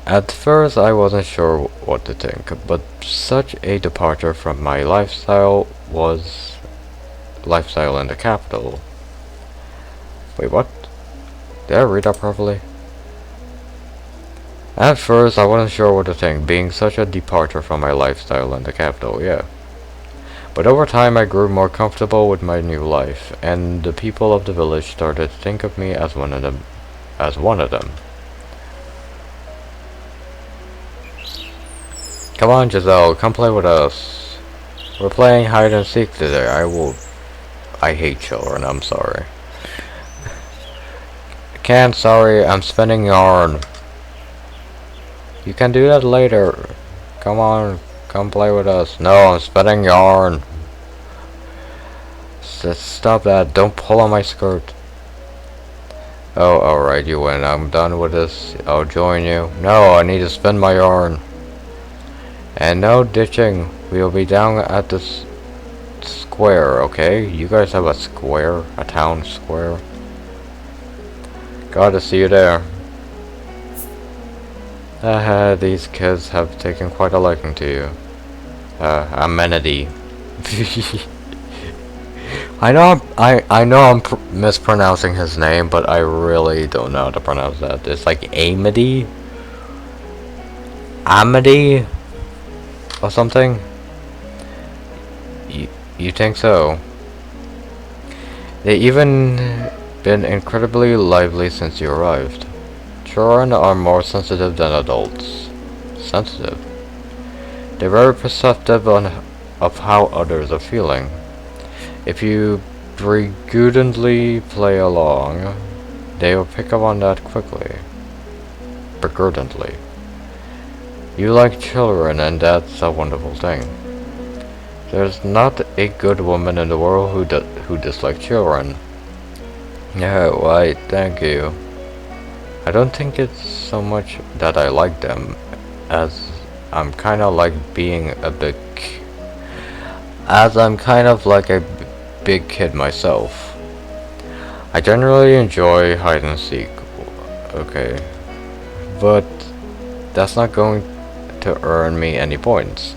At first I wasn't sure what to think, but such a departure from my lifestyle in the capital. Wait, what? Did I read that properly? At first I wasn't sure what to think, being such a departure from my lifestyle in the capital, yeah. But over time I grew more comfortable with my new life, and the people of the village started to think of me as one of them. Come on, Giselle, come play with us. We're playing hide and seek today. I hate children, I'm sorry. Sorry, I'm spinning yarn. You can do that later. Come on, come play with us. No, I'm spinning yarn. Stop that, don't pull on my skirt. Oh, alright, you win. I'm done with this. I'll join you. No, I need to spin my yarn. And no ditching. We'll be down at this square, okay? You guys have a square? A town square? Gotta see you there. These kids have taken quite a liking to you. Amenity. I know I'm mispronouncing his name, but I really don't know how to pronounce that. It's like Amity? Amity? Or something? You think so? They even been incredibly lively since you arrived. Children are more sensitive than adults. Sensitive? They're very perceptive of how others are feeling. If you begrudgingly play along, they will pick up on that quickly. Begrudgingly. You like children, and that's a wonderful thing. There's not a good woman in the world who dislikes children. Yeah, right, thank you. I don't think it's so much that I like them, as I'm kind of like a big kid myself. I generally enjoy hide and seek, okay, but that's not going to earn me any points.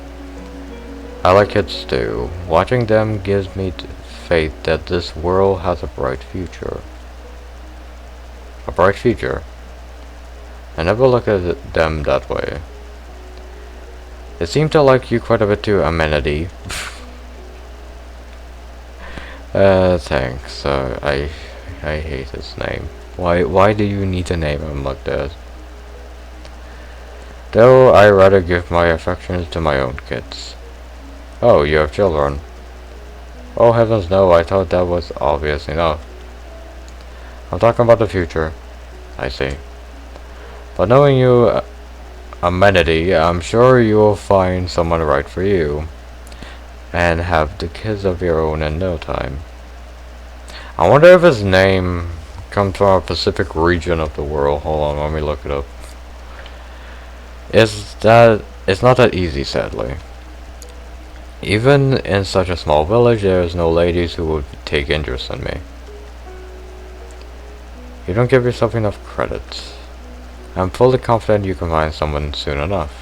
I like kids too. Watching them gives me faith that this world has a bright future. A bright future? I never look at them that way. They seem to like you quite a bit too, Amenity. Thanks. I hate his name. Why do you need to name him like that? Though I rather give my affections to my own kids. Oh, you have children. Oh heavens no, I thought that was obvious enough. I'm talking about the future. I see. But knowing you, Amenity, I'm sure you will find someone right for you. And have the kids of your own in no time. I wonder if his name comes from a specific region of the world. Hold on, let me look it up. It's not that easy, sadly. Even in such a small village, there is no ladies who would take interest in me. You don't give yourself enough credit. I'm fully confident you can find someone soon enough.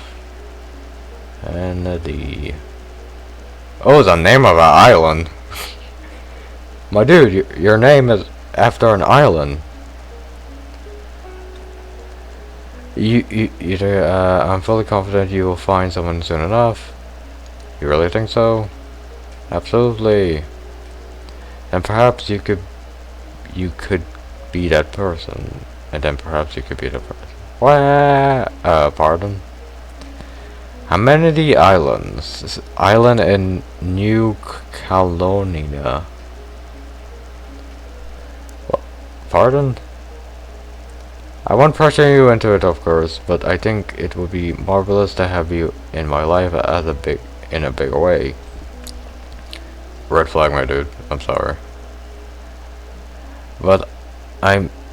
And oh, the name of an island. My dude, your name is after an island. I'm fully confident you will find someone soon enough. You really think so? Absolutely. And perhaps you could be that person. And then perhaps you could be the person. What? Pardon? Amenity Islands. Island in New Caledonia. Pardon? I won't pressure you into it, of course, but I think it would be marvelous to have you in my life as in a bigger way. Red flag, my dude. I'm sorry. But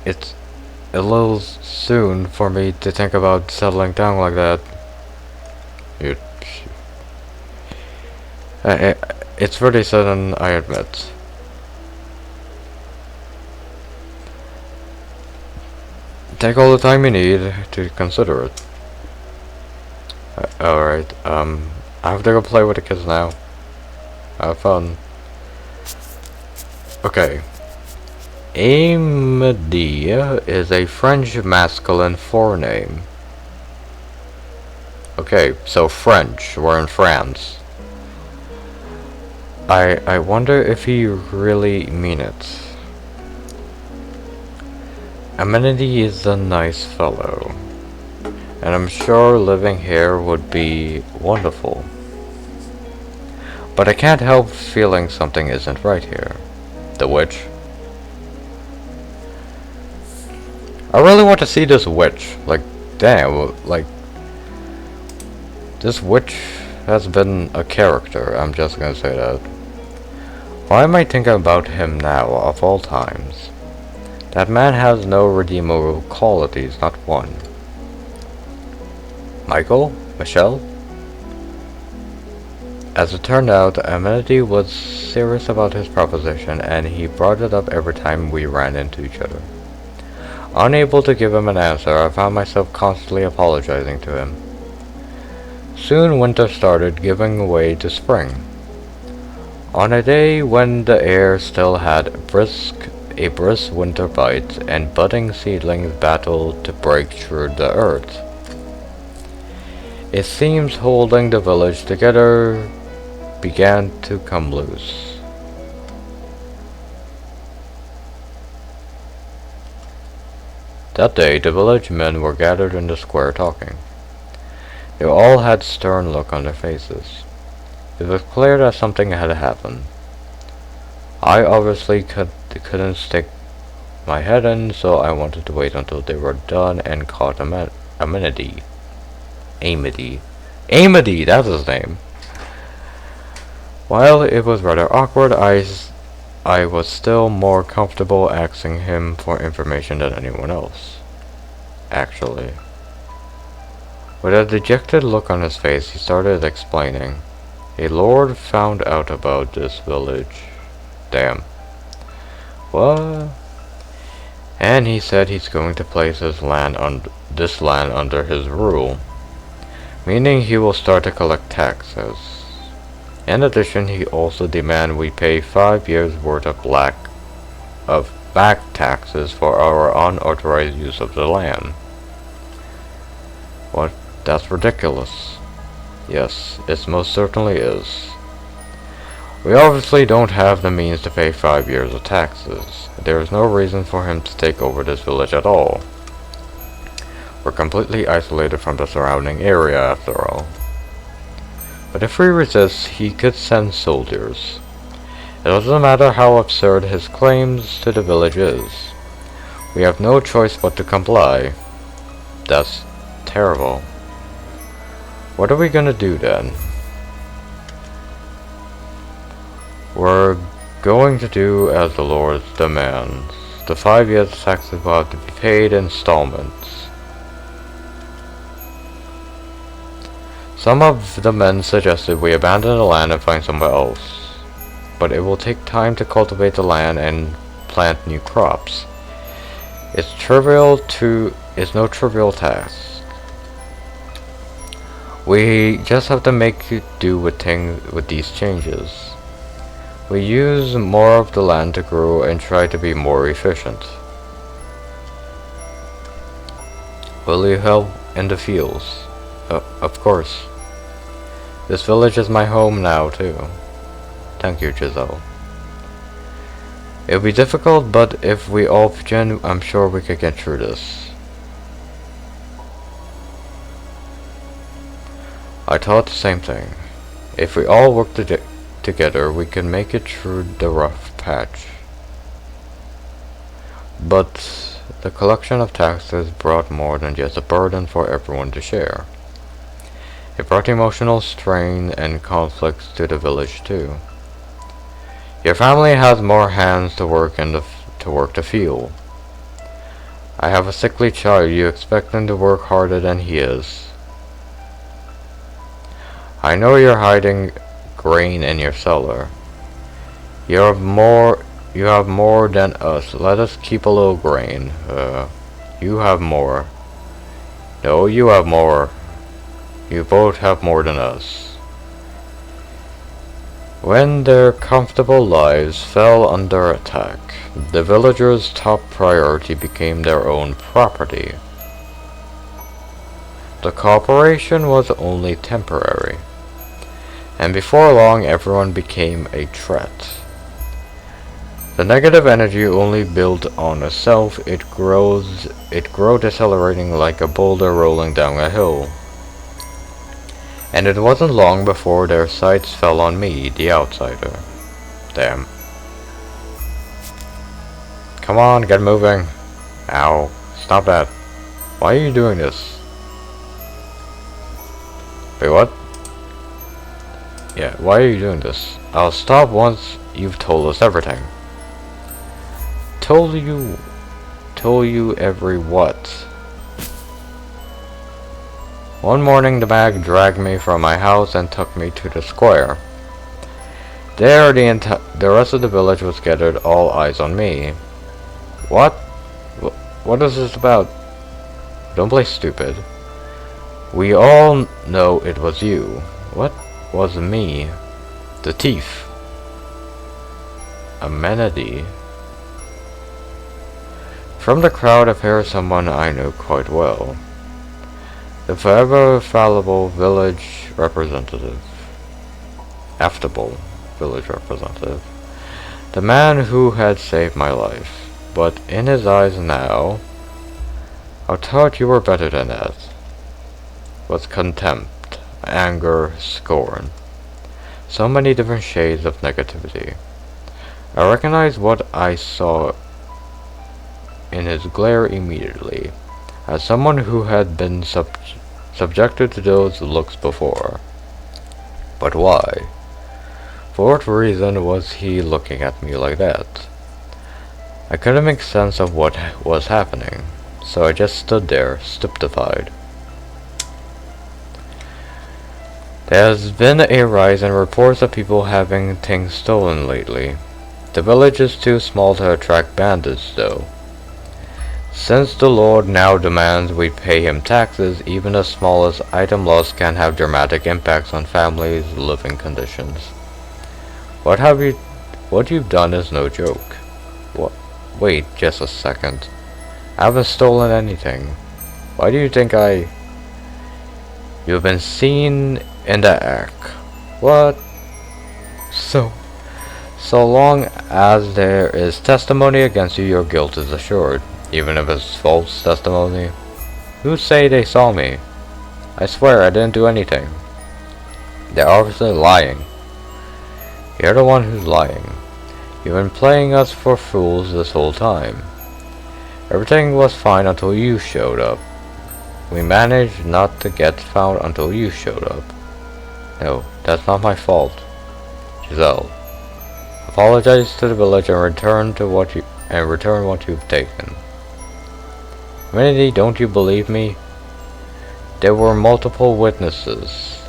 it's a little soon for me to think about settling down like that. You, it's pretty sudden, I admit. Take all the time you need to consider it. Alright, I have to go play with the kids now. Have fun. Okay. Amédée is a French masculine forename. Okay, so French. We're in France. I wonder if he really mean it. Amédée is a nice fellow, and I'm sure living here would be wonderful. But I can't help feeling something isn't right here. The witch? I really want to see this witch. Like, damn, like, this witch has been a character, I'm just gonna say that. Why am I thinking about him now, of all times? That man has no redeemable qualities, not one. Michael? Michelle? As it turned out, Amédée was serious about his proposition, and he brought it up every time we ran into each other. Unable to give him an answer, I found myself constantly apologizing to him. Soon winter started giving way to spring. On a day when the air still had a brisk winter bite, and budding seedlings battled to break through the earth, it seems holding the village together began to come loose. That day, the village men were gathered in the square talking. They all had stern look on their faces. It was clear that something had happened. I obviously couldn't stick my head in, so I wanted to wait until they were done and caught Amédée. Amédée, that's his name. While it was rather awkward, I was still more comfortable asking him for information than anyone else. Actually. With a dejected look on his face, he started explaining. A lord found out about this village. Damn. What? And he said he's going to place this land under his rule, meaning he will start to collect taxes. In addition, he also demands we pay 5 years worth of back taxes for our unauthorized use of the land. What? That's ridiculous. Yes, it most certainly is. We obviously don't have the means to pay 5 years of taxes. There is no reason for him to take over this village at all. We're completely isolated from the surrounding area, after all. But if we resist, he could send soldiers. It doesn't matter how absurd his claims to the village is. We have no choice but to comply. That's terrible. What are we gonna do then? We're going to do as the Lord demands. The 5 years taxes will have to be paid in installments. Some of the men suggested we abandon the land and find somewhere else, but it will take time to cultivate the land and plant new crops. It's no trivial task. We just have to make do with these changes. We use more of the land to grow and try to be more efficient. Will you help in the fields? Of course. This village is my home now, too. Thank you, Giselle. It'll be difficult, but if we all pitch in, I'm sure we could get through this. I thought the same thing. If we all work together, we can make it through the rough patch. But the collection of taxes brought more than just a burden for everyone to share. It brought emotional strain and conflicts to the village too. Your family has more hands to work in to work the field. I have a sickly child. You expect him to work harder than he is. I know you're hiding grain in your cellar. You have more than us. Let us keep a little grain. You have more. No, you have more. You both have more than us. When their comfortable lives fell under attack, the villagers' top priority became their own property. The cooperation was only temporary, and before long everyone became a threat. The negative energy only builds on itself. It grows decelerating like a boulder rolling down a hill. And it wasn't long before their sights fell on me, the outsider. Damn. Come on, get moving. Ow. Stop that. Why are you doing this? Wait, what? Yeah, why are you doing this? I'll stop once you've told us everything. Told you every what? One morning the mag dragged me from my house and took me to the square. There the rest of the village was gathered, all eyes on me. What? What is this about? Don't play stupid. We all know it was you. What was me? The thief. Amenity. From the crowd appeared someone I knew quite well. The forever fallible village representative. Affable village representative. The man who had saved my life. But in his eyes now, I thought you were better than that. Was contempt, anger, scorn. So many different shades of negativity. I recognized what I saw in his glare immediately, as someone who had been subjected to those looks before. But why? For what reason was he looking at me like that? I couldn't make sense of what was happening, so I just stood there, stupefied. There has been a rise in reports of people having things stolen lately. The village is too small to attract bandits, though. Since the Lord now demands we pay him taxes, even the smallest item loss can have dramatic impacts on families' living conditions. What you've done is no joke. What? Wait just a second. I haven't stolen anything. Why do you think You've been seen in the act. What? So long as there is testimony against you, your guilt is assured. Even if it's false testimony. Who say they saw me? I swear I didn't do anything. They're obviously lying. You're the one who's lying. You've been playing us for fools this whole time. Everything was fine until you showed up. We managed not to get found until you showed up. No, that's not my fault. Giselle, apologize to the village and return what you've taken. Minnie, don't you believe me? There were multiple witnesses.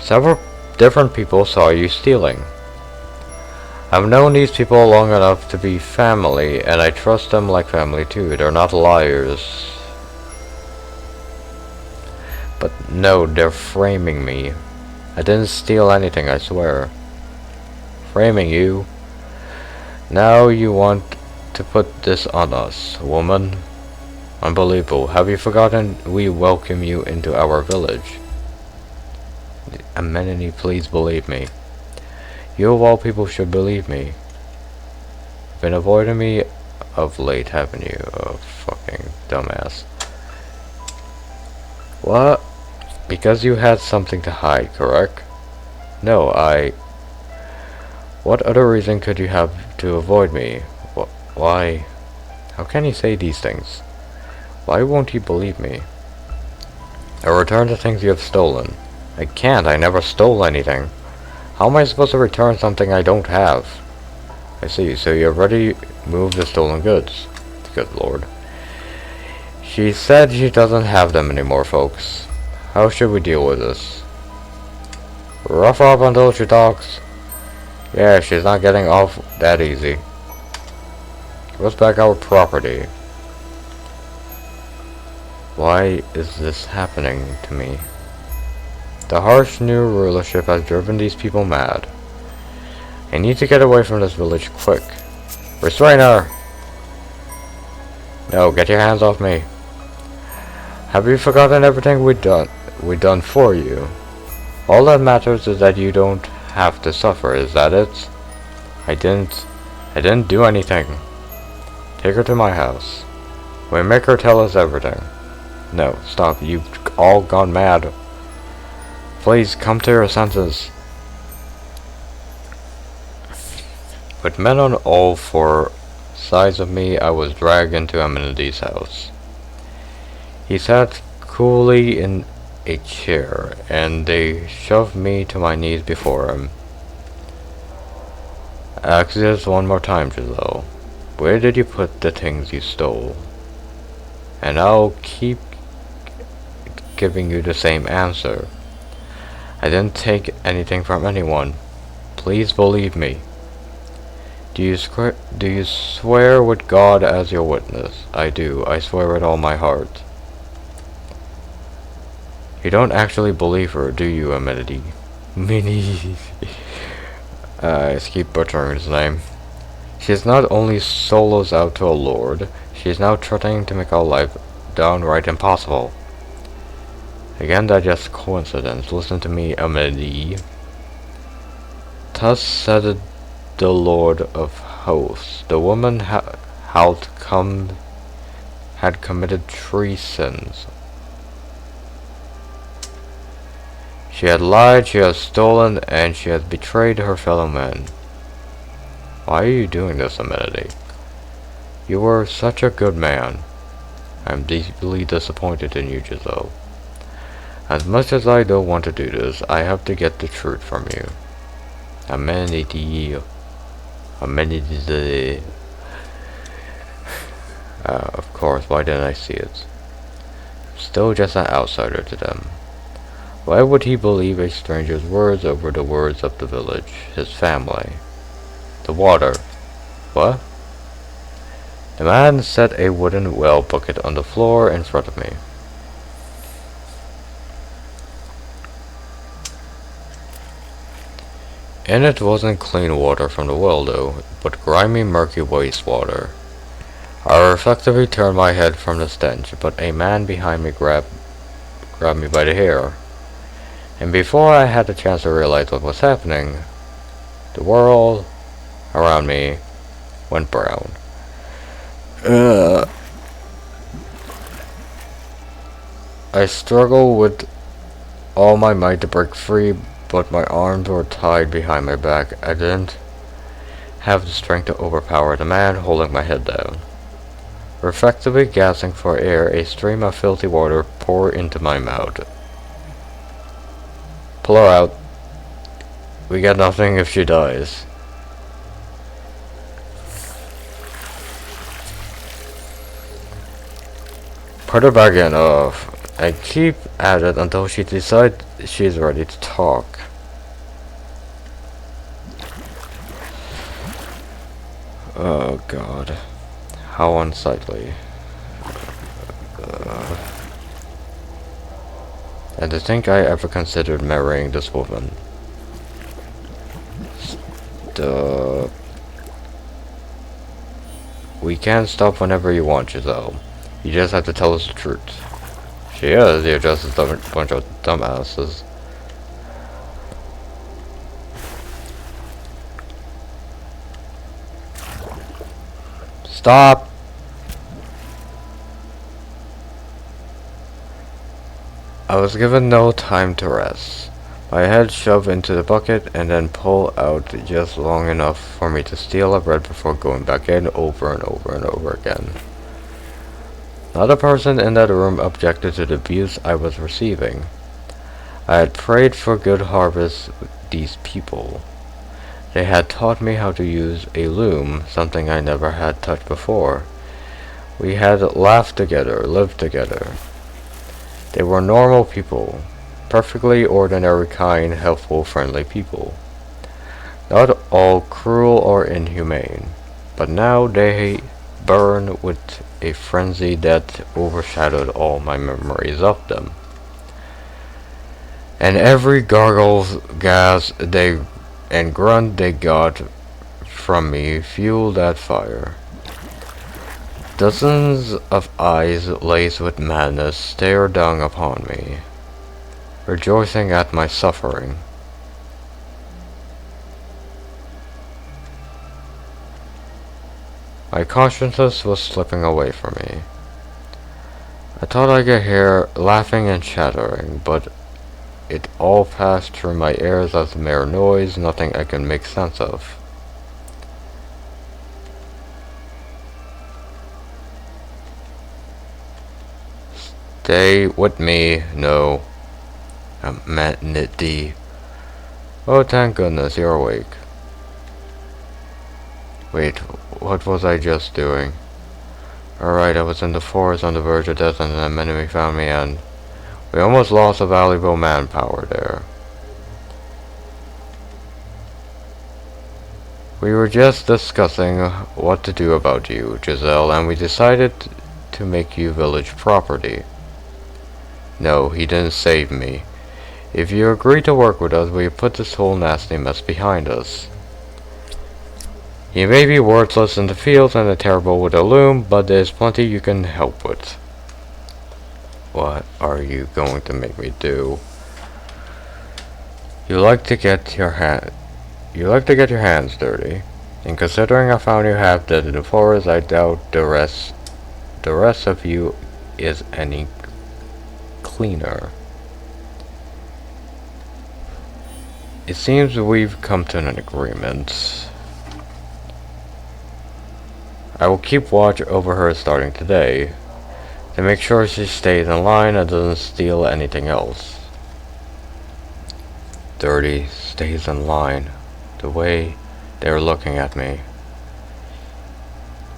Several different people saw you stealing. I've known these people long enough to be family, and I trust them like family too. They're not liars. But no, they're framing me. I didn't steal anything, I swear. Framing you? Now you want to put this on us, woman? Unbelievable. Have you forgotten we welcome you into our village? Amenity, please believe me. You of all people should believe me. Been avoiding me of late, haven't you? Oh, fucking dumbass. What? Because you had something to hide, correct? No, What other reason could you have to avoid me? Why? How can he say these things? Why won't he believe me? I return the things you have stolen. I can't, I never stole anything. How am I supposed to return something I don't have? I see, so you already moved the stolen goods. Good lord. She said she doesn't have them anymore, folks. How should we deal with this? Rough her up until she talks. Yeah, she's not getting off that easy. Give us back our property. Why is this happening to me? The harsh new rulership has driven these people mad. I need to get away from this village quick. Restrain her! No, get your hands off me. Have you forgotten everything we've done for you? All that matters is that you don't have to suffer, is that it? I didn't do anything. Take her to my house. We make her tell us everything. No, stop, you've all gone mad. Please, come to your senses. With men on all four sides of me, I was dragged into Amenity's house. He sat coolly in a chair, and they shoved me to my knees before him. Ask this one more time, Giselle. Where did you put the things you stole? And I'll keep giving you the same answer. I didn't take anything from anyone. Please believe me. Do you swear with God as your witness? I do. I swear with all my heart. You don't actually believe her, do you, Amenity? Minnie. I keep butchering his name. She's not only solos out to a lord, she's now threatening to make our life downright impossible. Again, that's just coincidence. Listen to me, Amenity. Thus said the Lord of Hosts, the woman had committed 3 sins. She had lied, she has stolen, and she has betrayed her fellow men. Why are you doing this, Amenity? You were such a good man. I am deeply disappointed in you, Giselle. As much as I don't want to do this, I have to get the truth from you. Amenity. Amenity. Of course, why didn't I see it? Still just an outsider to them. Why would he believe a stranger's words over the words of the village, his family? The water. What? The man set a wooden well bucket on the floor in front of me. In it wasn't clean water from the well though, but grimy, murky wastewater. I reflectively turned my head from the stench, but a man behind me grabbed me by the hair. And before I had the chance to realize what was happening, the world around me went brown. I struggled with all my might to break free, but my arms were tied behind my back. I didn't have the strength to overpower the man holding my head down. Reflectively gasping for air, a stream of filthy water poured into my mouth. Pull her out. We get nothing if she dies. Put her back in. I keep at it until she decides she's ready to talk. Oh God. How unsightly. And to think I ever considered marrying this woman. We can stop whenever you want, Giselle. You just have to tell us the truth. She is, you're just a bunch of dumbasses. Stop! I was given no time to rest. My head shoved into the bucket and then pull out just long enough for me to steal a bread before going back in over and over and over again. Not a person in that room objected to the abuse I was receiving. I had prayed for good harvest with these people. They had taught me how to use a loom, something I never had touched before. We had laughed together, lived together. They were normal people. Perfectly ordinary, kind, helpful, friendly people. Not all cruel or inhumane. But now they burn with a frenzy that overshadowed all my memories of them. And every gargle, gas, and grunt they got from me fueled that fire. Dozens of eyes laced with madness stared down upon me, rejoicing at my suffering. My consciousness was slipping away from me. I thought I could hear laughing and chattering, but it all passed through my ears as mere noise, nothing I could make sense of. Stay with me, no. Humanity. Oh, thank goodness, you're awake. Wait, what was I just doing? Alright, I was in the forest on the verge of death and an enemy found me and we almost lost a valuable manpower there. We were just discussing what to do about you, Giselle, and we decided to make you village property. No, he didn't save me. If you agree to work with us, we put this whole nasty mess behind us. You may be worthless in the fields and terrible with a loom, but there's plenty you can help with. What are you going to make me do? You like to get your hands dirty. And considering I found you half dead in the forest, I doubt the rest of you is any cleaner. It seems we've come to an agreement. I will keep watch over her starting today, to make sure she stays in line and doesn't steal anything else. Dirty stays in line. The way they were looking at me.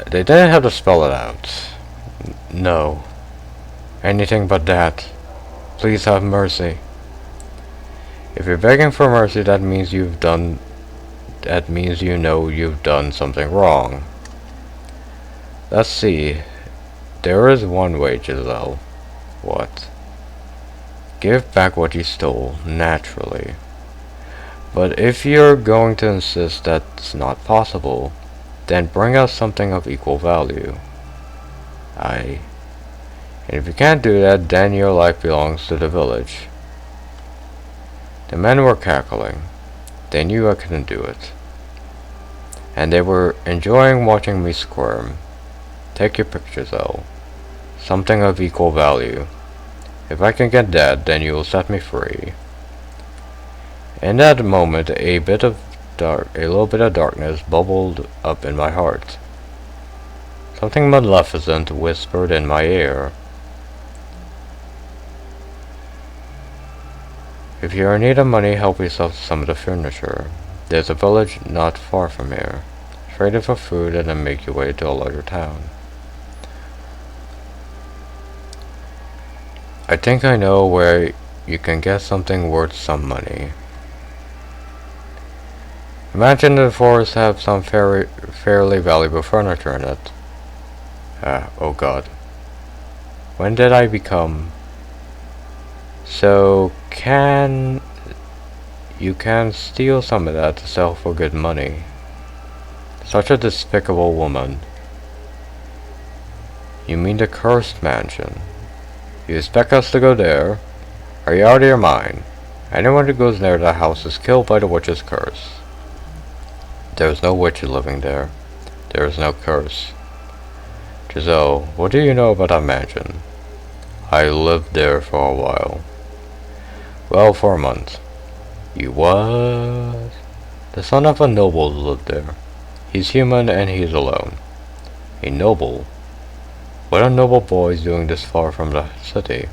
They didn't have to spell it out. No. Anything but that. Please have mercy. If you're begging for mercy, that means you know you've done something wrong. Let's see. There is one way, Giselle. What? Give back what you stole, naturally. But if you're going to insist that's not possible, then bring us something of equal value. Aye. And if you can't do that, then your life belongs to the village. The men were cackling. They knew I couldn't do it. And they were enjoying watching me squirm. Take your picture, though. Something of equal value. If I can get that, then you will set me free. In that moment, a little bit of darkness bubbled up in my heart. Something maleficent whispered in my ear. If you're in need of money, help yourself to some of the furniture. There's a village not far from here. Trade it for food and then make your way to a larger town. I think I know where you can get something worth some money. Imagine the forest have some fairly valuable furniture in it. Oh god. When did I become... So, you can steal some of that to sell for good money. Such a despicable woman. You mean the cursed mansion? You expect us to go there? Are you out of your mind? Anyone who goes near that house is killed by the witch's curse. There is no witch living there. There is no curse. Giselle, what do you know about that mansion? I lived there for a while. Well, for a month. You what? The son of a noble lived there. He's human and he's alone. A noble? What are noble boys doing this far from the city?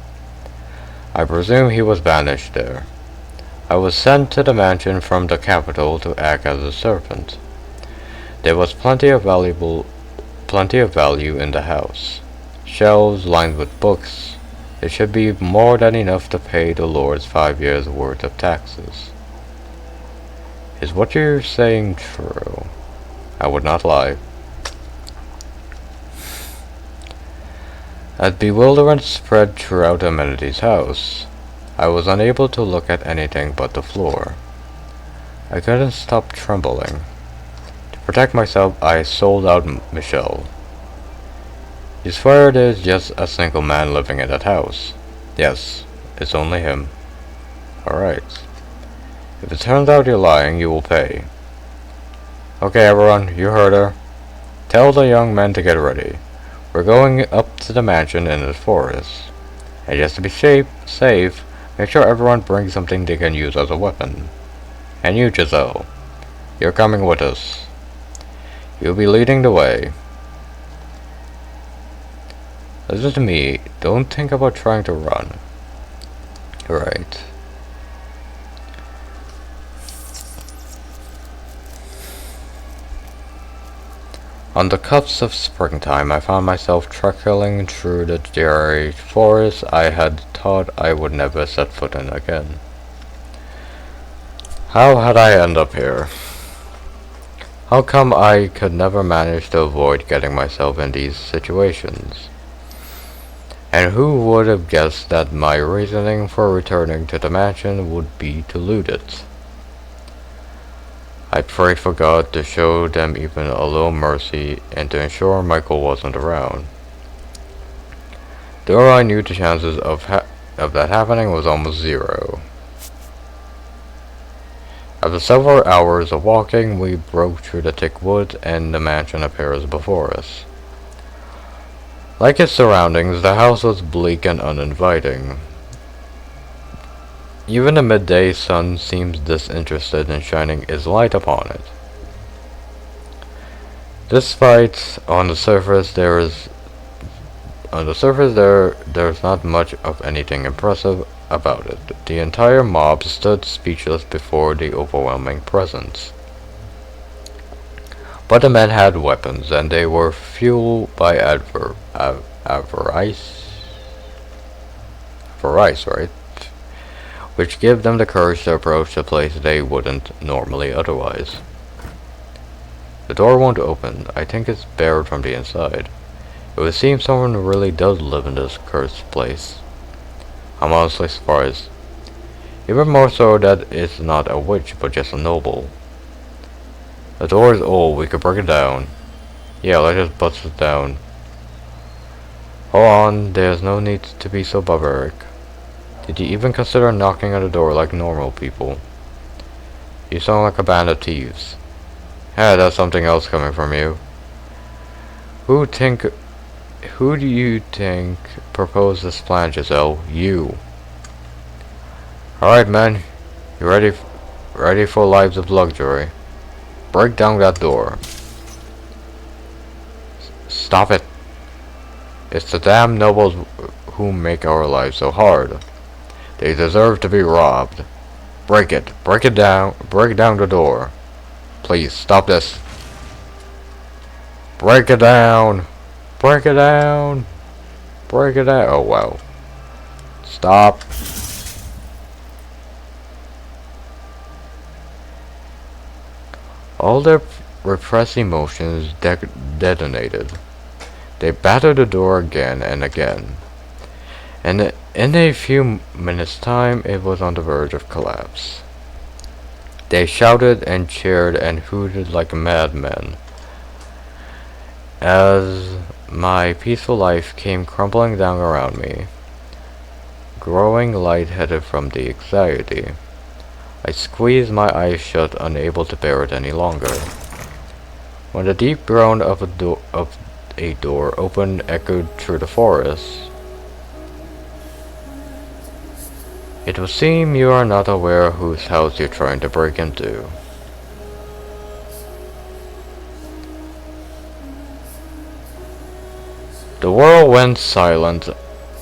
I presume he was banished there. I was sent to the mansion from the capital to act as a servant. There was plenty of value in the house. Shelves lined with books. It should be more than enough to pay the Lord's 5 years' worth of taxes. Is what you're saying true? I would not lie. As bewilderment spread throughout Amenity's house, I was unable to look at anything but the floor. I couldn't stop trembling. To protect myself, I sold out Michelle. You swear there's just a single man living in that house? Yes, it's only him. Alright. If it turns out you're lying, you will pay. Okay everyone, you heard her. Tell the young men to get ready. We're going up to the mansion in the forest. And just to be safe, make sure everyone brings something they can use as a weapon. And you, Giselle, you're coming with us. You'll be leading the way. Listen to me, don't think about trying to run. Right. On the cusp of springtime, I found myself trekking through the dreary forest I had thought I would never set foot in again. How had I ended up here? How come I could never manage to avoid getting myself in these situations? And who would have guessed that my reasoning for returning to the mansion would be to loot it? I prayed for God to show them even a little mercy and to ensure Michael wasn't around. Though I knew the chances of that happening was almost zero. After several hours of walking, we broke through the thick woods and the mansion appears before us. Like its surroundings, the house was bleak and uninviting. Even the midday sun seems disinterested in shining its light upon it. Despite on the surface there's not much of anything impressive about it. The entire mob stood speechless before the overwhelming presence. But the men had weapons, and they were fueled by avarice, right? Which gave them the courage to approach a place they wouldn't normally otherwise. The door won't open. I think it's barred from the inside. It would seem someone really does live in this cursed place. I'm honestly surprised. Even more so that it's not a witch, but just a noble. The door is old, we could break it down. Yeah, let's just bust it down. Hold on, there's no need to be so barbaric. Did you even consider knocking on the door like normal people? You sound like a band of thieves. Yeah, that's something else coming from you. Who do you think proposed this plan, Giselle? You. Alright, man. You ready for lives of luxury? Break down that door. Stop it. It's the damn nobles who make our lives so hard. They deserve to be robbed. Break it. Break it down. Break down the door. Please, stop this. Break it down. Break it down. Break it down. Oh, wow. Stop. All their repressed emotions detonated. They battered the door again and again. And in a few minutes' time, it was on the verge of collapse. They shouted and cheered and hooted like madmen as my peaceful life came crumbling down around me. Growing lightheaded from the anxiety, I squeezed my eyes shut, unable to bear it any longer. When the deep groan of a door opened echoed through the forest, It would seem you are not aware whose house you're trying to break into. The world went silent,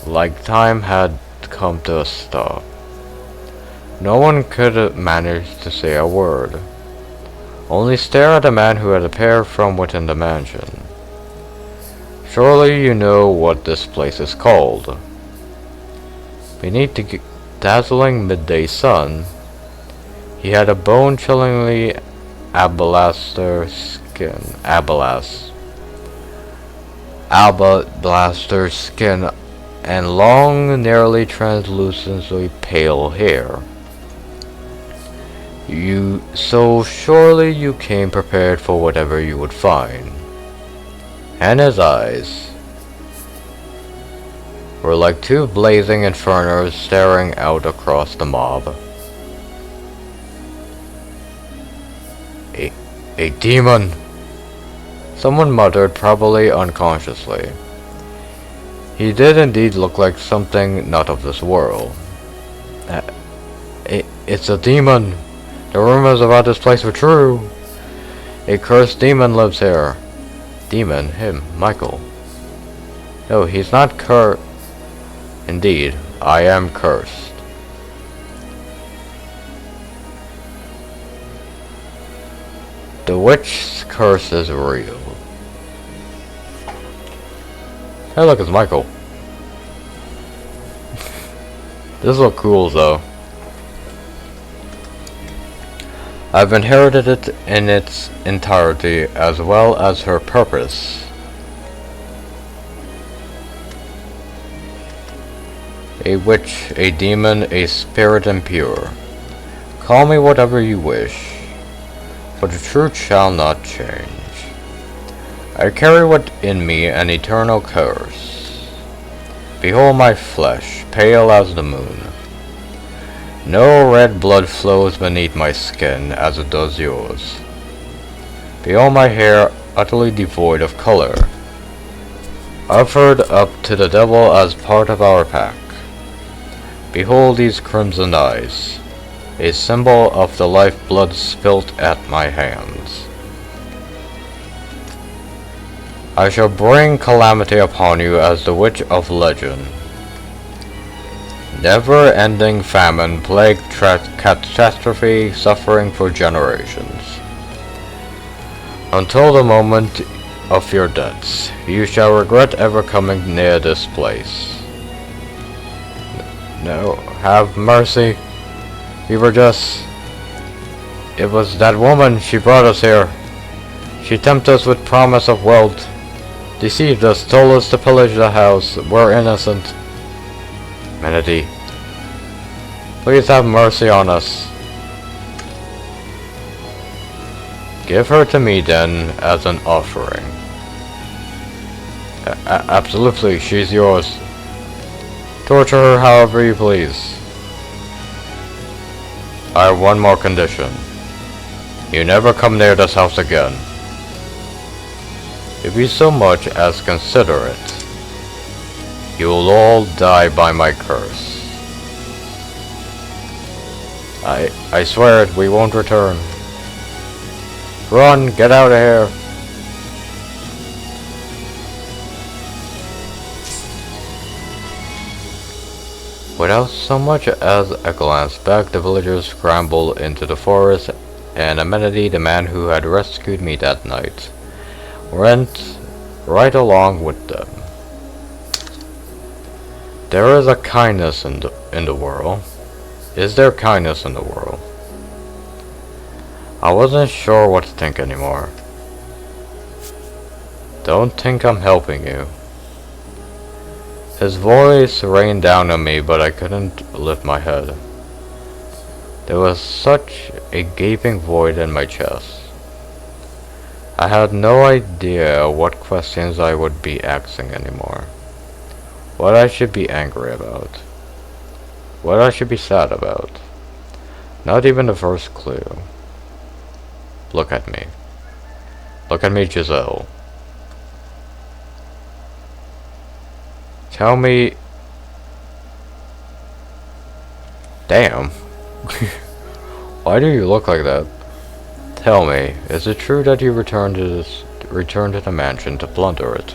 like time had come to a stop. No one could manage to say a word. Only stare at the man who had appeared from within the mansion. Surely you know what this place is called. Beneath the dazzling midday sun, he had a bone-chillingly alabaster skin and long, nearly translucently pale hair. So surely you came prepared for whatever you would find. And his eyes were like two blazing infernos staring out across the mob. A demon! Someone muttered, probably unconsciously. He did indeed look like something not of this world. It's a demon! The rumors about this place were true! A cursed demon lives here. Demon? Him, Michael. No, he's not cursed. Indeed, I am cursed. The witch's curse is real. Hey look, it's Michael. This looks cool though. I've inherited it in its entirety as well as her purpose. A witch, a demon, a spirit impure. Call me whatever you wish, but the truth shall not change. I carry within me an eternal curse. Behold my flesh, pale as the moon. No red blood flows beneath my skin as it does yours. Behold my hair utterly devoid of color, offered up to the devil as part of our pack. Behold these crimson eyes, a symbol of the lifeblood spilt at my hands. I shall bring calamity upon you as the witch of legend. Never-ending famine, plague, catastrophe, suffering for generations. Until the moment of your deaths, you shall regret ever coming near this place. No, have mercy. We were just... It was that woman, she brought us here. She tempted us with promise of wealth. Deceived us, told us to pillage the house. We're innocent. Menady, please have mercy on us. Give her to me then as an offering. Absolutely, she's yours. Torture her however you please. I have one more condition. You never come near this house again. If you so much as consider it, you will all die by my curse. I swear it, we won't return. Run, get out of here. Without so much as a glance back, the villagers scrambled into the forest, and Amenity, the man who had rescued me that night, went right along with them. There is a kindness in the world. Is there kindness in the world? I wasn't sure what to think anymore. Don't think I'm helping you. His voice rained down on me, but I couldn't lift my head. There was such a gaping void in my chest. I had no idea what questions I would be asking anymore. What I should be angry about. What I should be sad about. Not even the first clue. Look at me. Look at me, Giselle. Tell me... Damn. Why do you look like that? Tell me, is it true that you returned to the mansion to plunder it?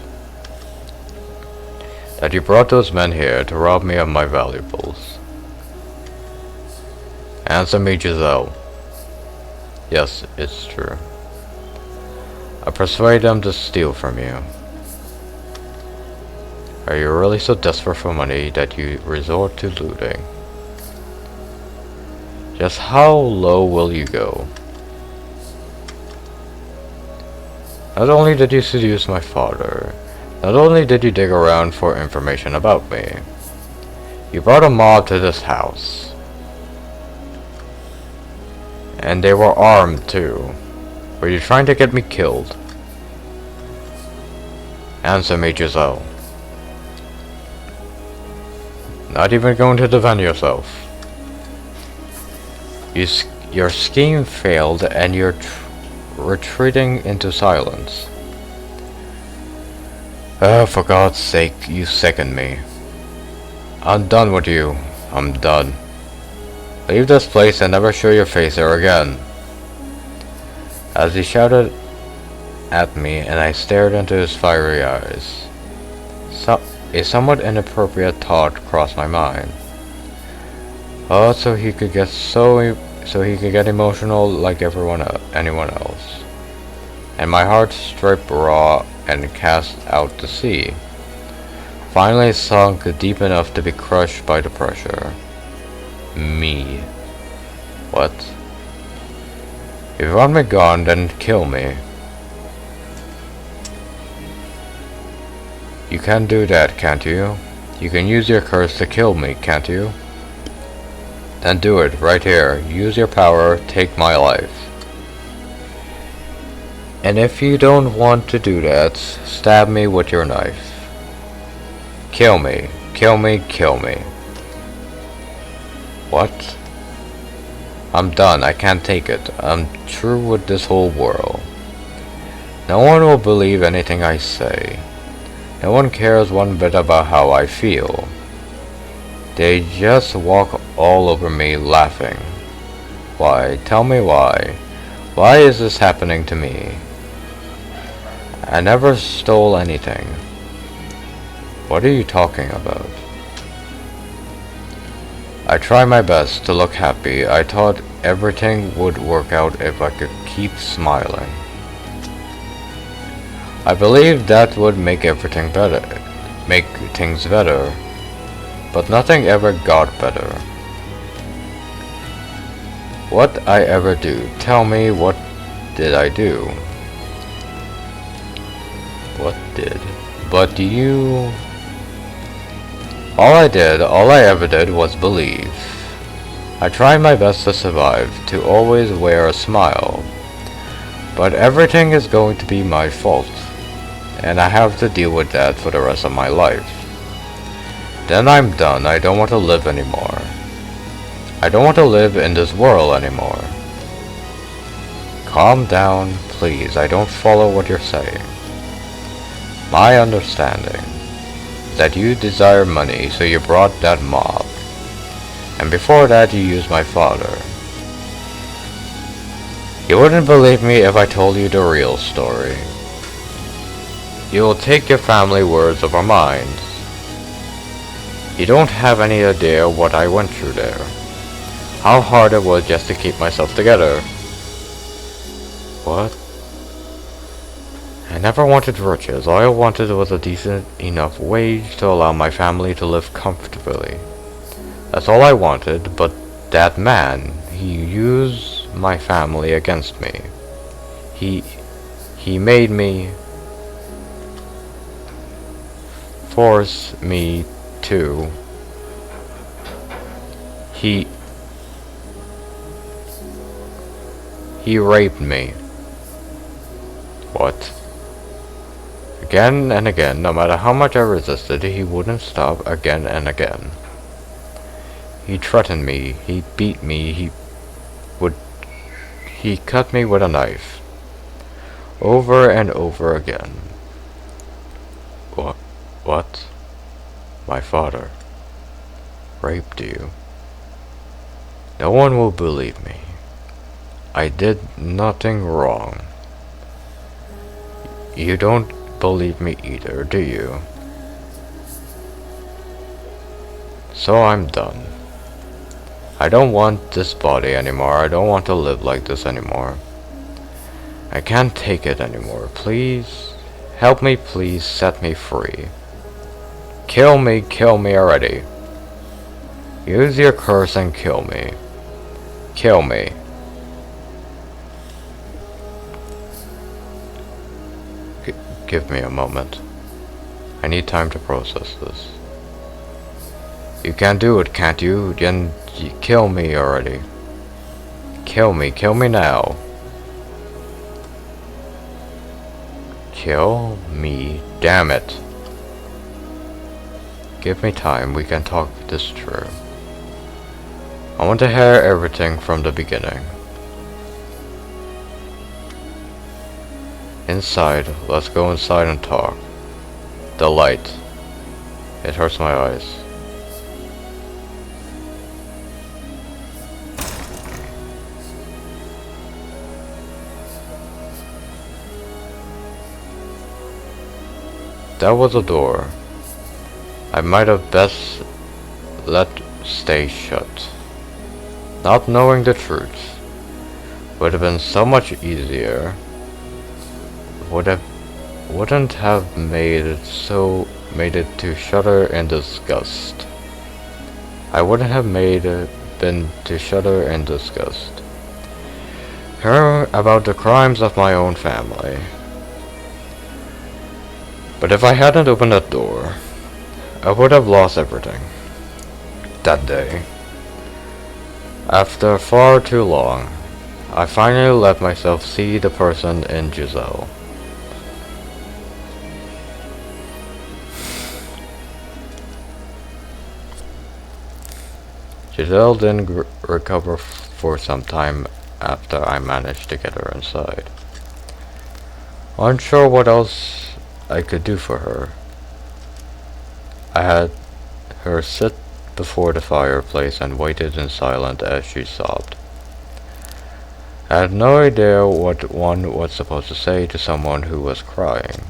That you brought those men here to rob me of my valuables? Answer me, Giselle. Yes, it's true. I persuade them to steal from you. Are you really so desperate for money that you resort to looting? Just how low will you go? Not only did you seduce my father, not only did you dig around for information about me, you brought a mob to this house. And they were armed too. Were you trying to get me killed? Answer me, Giselle. Not even going to defend yourself. Your scheme failed and you're retreating into silence. For God's sake, you sicken me. I'm done with you. I'm done. Leave this place and never show your face here again. As he shouted at me and I stared into his fiery eyes, a somewhat inappropriate thought crossed my mind. Oh, so he could get emotional like anyone else. And my heart stripped raw and cast out to sea. Finally sunk deep enough to be crushed by the pressure. Me. What? If you want me gone, then kill me. You can do that, can't you? You can use your curse to kill me, can't you? Then do it, right here. Use your power, take my life. And if you don't want to do that, stab me with your knife. Kill me, kill me, kill me. What? I'm done, I can't take it. I'm through with this whole world. No one will believe anything I say. No one cares one bit about how I feel. They just walk all over me laughing. Why? Tell me why. Why is this happening to me? I never stole anything. What are you talking about? I try my best to look happy. I thought everything would work out if I could keep smiling. I believed that would make everything better. Make things better. But nothing ever got better. What I ever do? Tell me, what did I do? What did? But you... All I ever did was believe. I tried my best to survive, to always wear a smile. But everything is going to be my fault. And I have to deal with that for the rest of my life. Then I'm done. I don't want to live anymore. I don't want to live in this world anymore. Calm down, please. I don't follow what you're saying. My understanding is that you desire money, so you brought that mob. And before that, you used my father. You wouldn't believe me if I told you the real story. You will take your family words over mine. You don't have any idea what I went through there. How hard it was just to keep myself together. What? I never wanted riches. All I wanted was a decent enough wage to allow my family to live comfortably. That's all I wanted, but that man, he used my family against me. He made me force me to. He raped me. What? Again and again, no matter how much I resisted, he wouldn't stop again and again. He threatened me, he beat me, he cut me with a knife. Over and over again. What? My father raped you. No one will believe me. I did nothing wrong. You don't believe me either, do you? So I'm done. I don't want this body anymore. I don't want to live like this anymore. I can't take it anymore. Please, help me, please set me free. Kill me already. Use your curse and kill me. Kill me. Give me a moment. I need time to process this. You can do it, can't you? Then kill me already. Kill me now. Kill me, damn it. Give me time, we can talk this through. I want to hear everything from the beginning. Inside, let's go inside and talk. The light. It hurts my eyes. That was a door. I might have best let stay shut. Not knowing the truth would have been so much easier. Wouldn't have made it to shudder in disgust. I wouldn't have been to shudder in disgust. Hear about the crimes of my own family. But if I hadn't opened that door, I would have lost everything. That day. After far too long, I finally let myself see the person in Giselle. Giselle didn't recover for some time after I managed to get her inside. Unsure what else I could do for her, I had her sit before the fireplace and waited in silence as she sobbed. I had no idea what one was supposed to say to someone who was crying.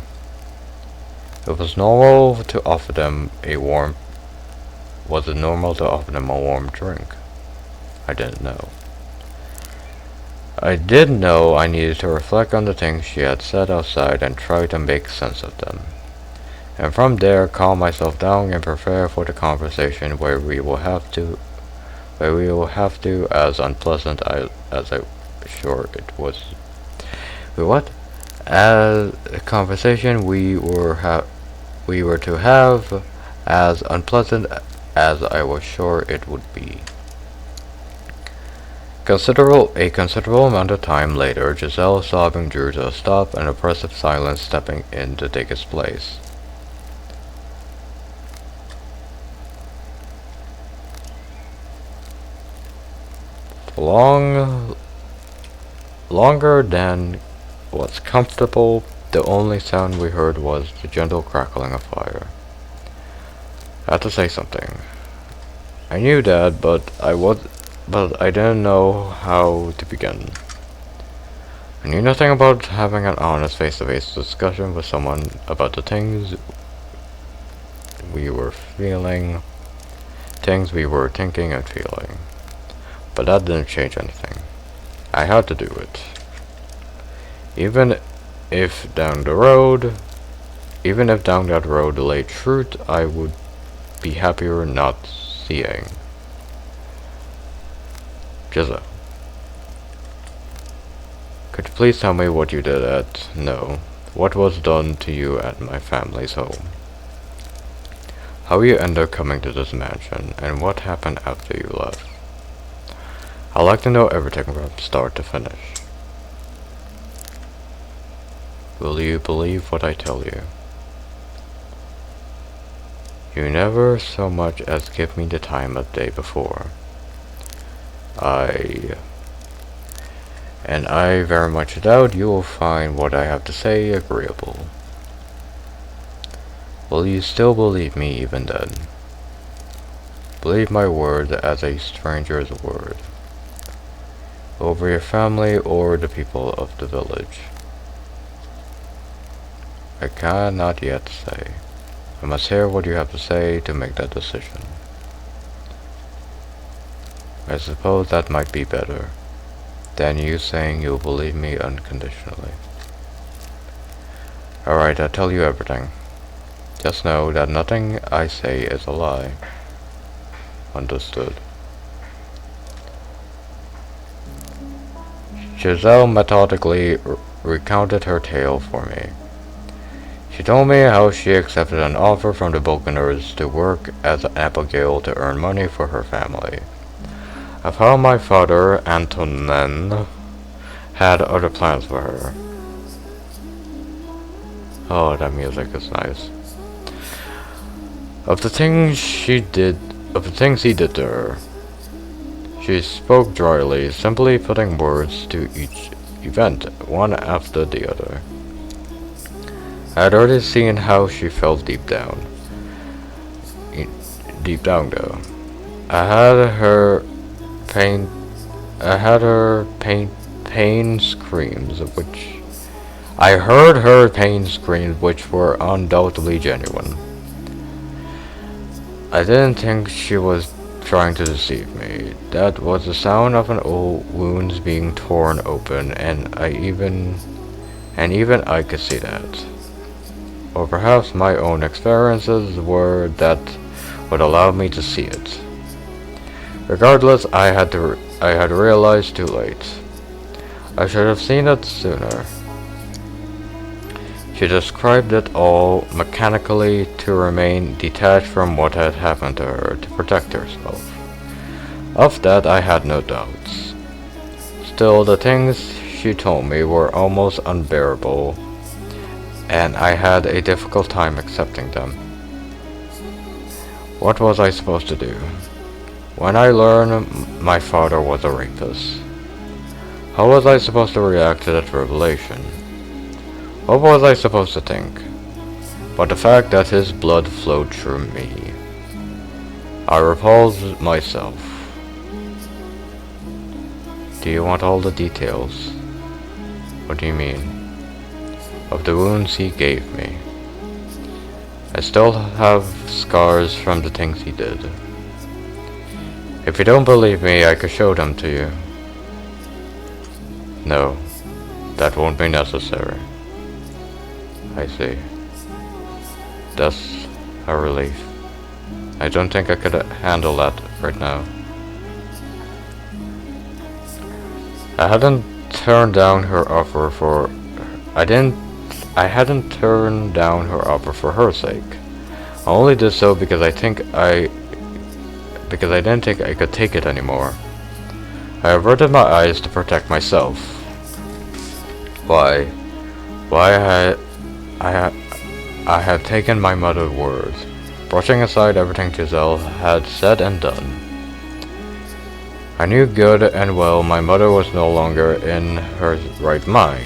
It was normal to offer them a warm Was it normal to offer them a warm drink? I didn't know. I did know I needed to reflect on the things she had said outside and try to make sense of them. And from there, calm myself down and prepare for the conversation where we will have to, as unpleasant as I sure it was. What? As a conversation we were to have, as unpleasant as I was sure it would be. A considerable amount of time later, Giselle sobbing drew to a stop, and oppressive silence stepping in to take its place. Longer than was comfortable, the only sound we heard was the gentle crackling of fire. I had to say something. I knew that, but I didn't know how to begin. I knew nothing about having an honest face-to-face discussion with someone about the things we were feeling, things we were thinking and feeling. But that didn't change anything. I had to do it. Even if down that road lay truth I would be happier not seeing. Giselle, could you please tell me what you did what was done to you at my family's home? How you ended up coming to this mansion, and what happened after you left? I'd like to know everything from start to finish. Will you believe what I tell you? You never so much as give me the time of day before. I very much doubt you will find what I have to say agreeable. Will you still believe me even then? Believe my word as a stranger's word. over your family or the people of the village? I cannot yet say. I must hear what you have to say to make that decision. I suppose that might be better than you saying you'll believe me unconditionally. Alright, I'll tell you everything. Just know that nothing I say is a lie. Understood. Giselle methodically recounted her tale for me. She told me how she accepted an offer from the Vulcaners to work as an Abigail to earn money for her family. Of how my father, Antonin, had other plans for her. Oh, that music is nice. Of the things he did to her. She spoke dryly, simply putting words to each event, one after the other. I had already seen how she felt deep down. Deep down, though. I had her pain screams, which I heard her pain screams, which were undoubtedly genuine. I didn't think she was trying to deceive me. That was the sound of an old wound being torn open, and even I could see that. Or perhaps my own experiences were that what allowed me to see it. Regardless, I had realized too late. I should have seen it sooner. She described it all mechanically to remain detached from what had happened to her to protect herself. Of that I had no doubts. Still, the things she told me were almost unbearable, and I had a difficult time accepting them. What was I supposed to do? When I learned my father was a rapist, how was I supposed to react to that revelation? What was I supposed to think? But the fact that his blood flowed through me. I repulsed myself. Do you want all the details? What do you mean? Of the wounds he gave me. I still have scars from the things he did. If you don't believe me, I could show them to you. No, that won't be necessary. I see. That's a relief. I don't think I could handle that right now. I hadn't turned down her offer for... I hadn't turned down her offer for her sake. I only did so because I didn't think I could take it anymore. I averted my eyes to protect myself. Why I had taken my mother's words, brushing aside everything Giselle had said and done. I knew good and well my mother was no longer in her right mind.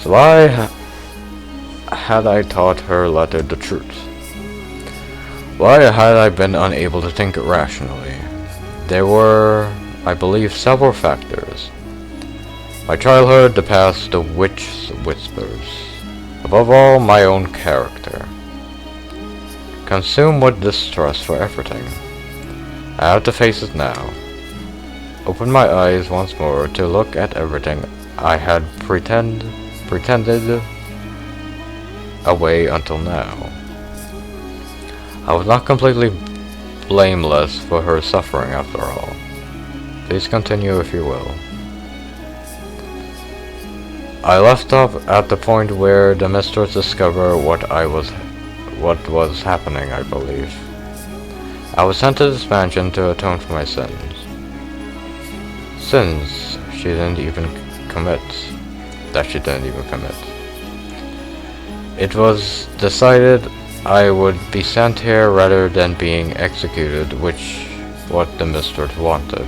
So why had I taught her letter the truth? Why had I been unable to think rationally? There were, I believe, several factors. My childhood, the past, the witch's whispers. Above all, my own character. Consumed with distrust for everything. I had to face it now. Open my eyes once more to look at everything I had pretended away until now. I was not completely blameless for her suffering after all. Please continue if you will. I left off at the point where the mistress discovered what was happening, I believe. I was sent to this mansion to atone for my sins. Sins she didn't even commit. It was decided I would be sent here rather than being executed, which what the mistress wanted.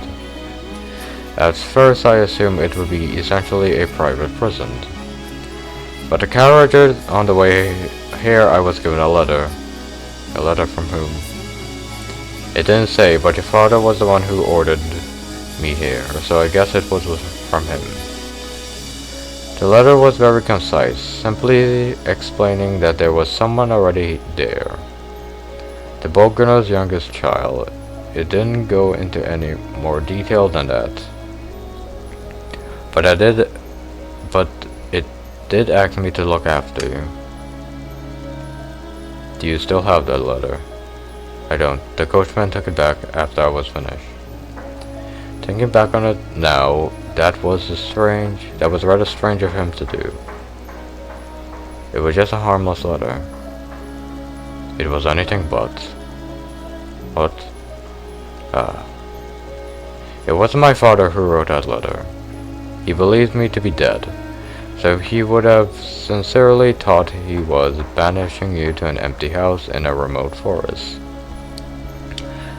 At first I assumed it would be essentially a private prison. But the carriage on the way here I was given a letter. A letter from whom? It didn't say, but your father was the one who ordered me here, so I guess it was from him. The letter was very concise, simply explaining that there was someone already there. The Morgana's youngest child. It didn't go into any more detail than that. But it did ask me to look after you. Do you still have that letter? I don't. The coachman took it back after I was finished. Thinking back on it now, that was rather strange of him to do. It was just a harmless letter. It was anything but. What? It wasn't my father who wrote that letter. He believed me to be dead, so he would have sincerely thought he was banishing you to an empty house in a remote forest.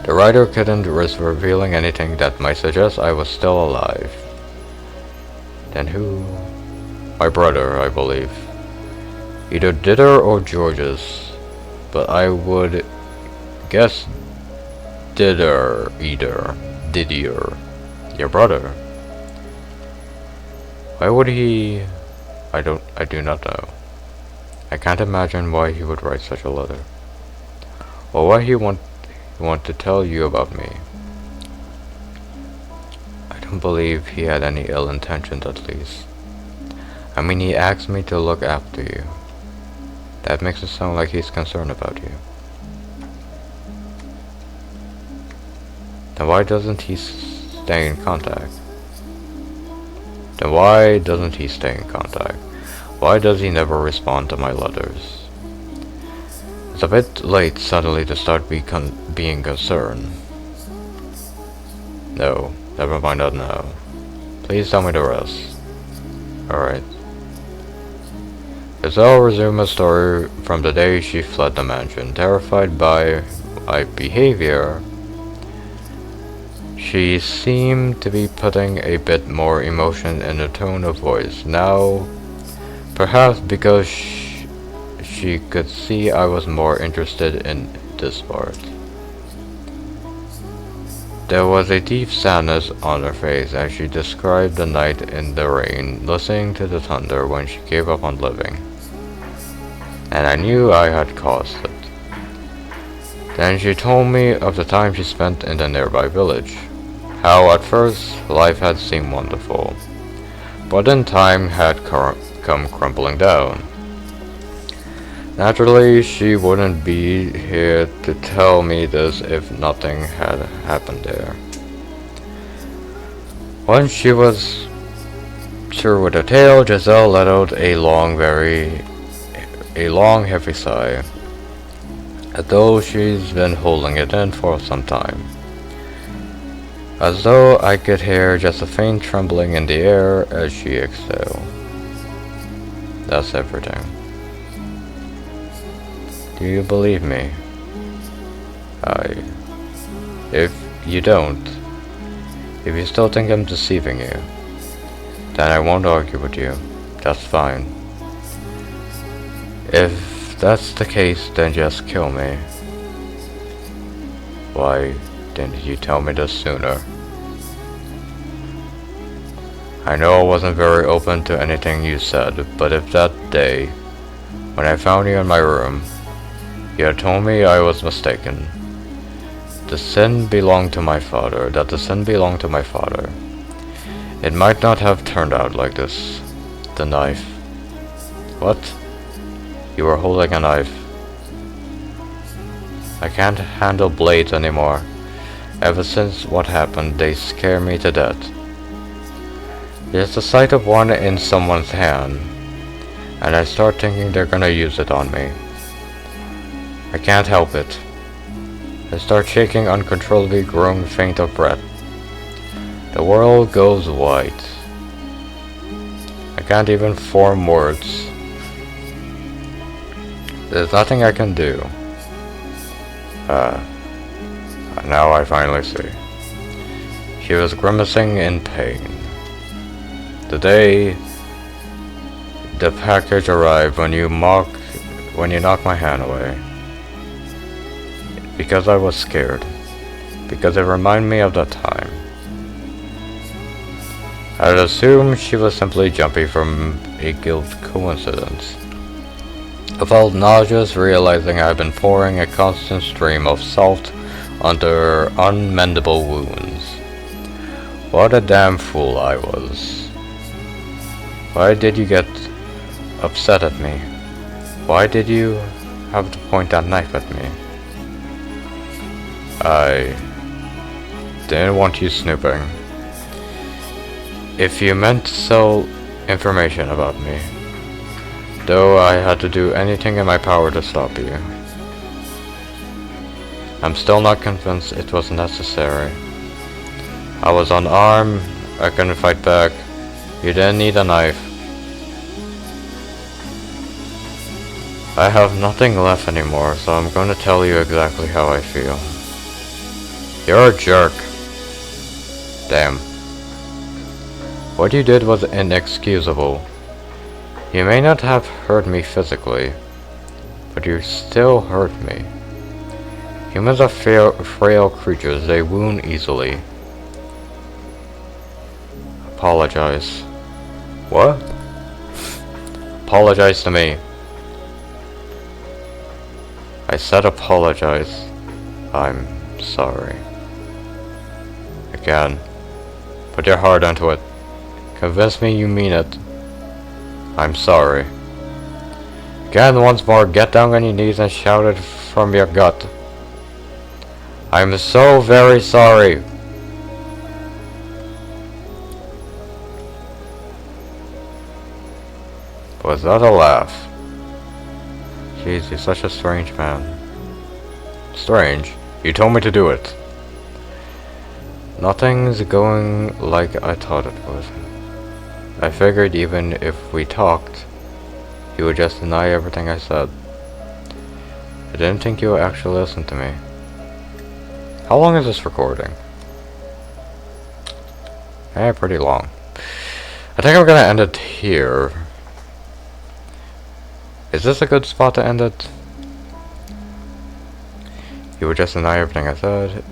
The writer couldn't risk revealing anything that might suggest I was still alive. Then who? My brother, I believe. Either Didier or George's, but I would guess Didier, your brother. Why would he? I do not know. I can't imagine why he would write such a letter. Or why he want to tell you about me. I don't believe he had any ill intentions, at least. I mean, he asked me to look after you. That makes it sound like he's concerned about you. Then why doesn't he stay in contact? Why does he never respond to my letters? It's a bit late suddenly to start being concerned. No, never mind that now. Please tell me the rest. Alright. Giselle resumed her story from the day she fled the mansion. Terrified by my behavior, she seemed to be putting a bit more emotion in her tone of voice. Now, perhaps because she could see I was more interested in this part. There was a deep sadness on her face as she described the night in the rain, listening to the thunder when she gave up on living. And I knew I had caused it. Then she told me of the time she spent in the nearby village. How at first life had seemed wonderful, but in time had come crumbling down. Naturally, she wouldn't be here to tell me this if nothing had happened there. Once she was through with her tale, Giselle let out a long, heavy sigh, as though she's been holding it in for some time. As though I could hear just a faint trembling in the air as she exhaled. That's everything. Do you believe me? If you don't, if you still think I'm deceiving you, then I won't argue with you. That's fine. If that's the case, then just kill me. Why didn't you tell me this sooner? I know I wasn't very open to anything you said, but if that day, when I found you in my room, you had told me I was mistaken, that the sin belonged to my father, it might not have turned out like this. The knife. What? You were holding a knife. I can't handle blades anymore. Ever since what happened, they scare me to death. There's the sight of one in someone's hand, and I start thinking they're gonna use it on me. I can't help it. I start shaking uncontrollably, growing faint of breath. The world goes white. I can't even form words. There's nothing I can do. Now I finally see. She was grimacing in pain. The day the package arrived when you knocked my hand away. Because I was scared. Because it reminded me of that time. I'd assume she was simply jumping from a guilt coincidence. I felt nauseous, realizing I'd been pouring a constant stream of salt onto unmendable wounds. What a damn fool I was. Why did you get upset at me? Why did you have to point that knife at me? I didn't want you snooping. If you meant to sell information about me, though I had to do anything in my power to stop you. I'm still not convinced it was necessary. I was unarmed, I couldn't fight back. You didn't need a knife. I have nothing left anymore, so I'm going to tell you exactly how I feel. You're a jerk. Damn. What you did was inexcusable. You may not have hurt me physically, but you still hurt me. Humans are frail creatures, they wound easily. Apologize. What? Apologize to me. I said apologize. I'm sorry. Again. Put your heart into it. Convince me you mean it. I'm sorry. Again, once more, get down on your knees and shout it from your gut. I'm so very sorry. Was that a laugh? Jeez, you're such a strange man. Strange? You told me to do it. Nothing's going like I thought it would. I figured even if we talked, you would just deny everything I said. I didn't think you would actually listen to me. How long is this recording? Pretty long. I think I'm gonna end it here. Is this a good spot to end it? You would just deny everything I said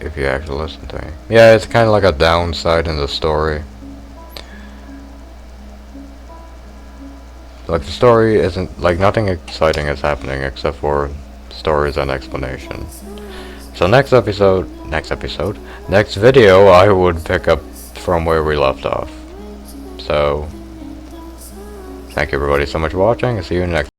if you actually listen to me. Yeah, it's kind of like a downside in the story. Like, the story isn't, like, nothing exciting is happening except for stories and explanation. So next video, I would pick up from where we left off. So, thank you everybody so much for watching, and see you in the next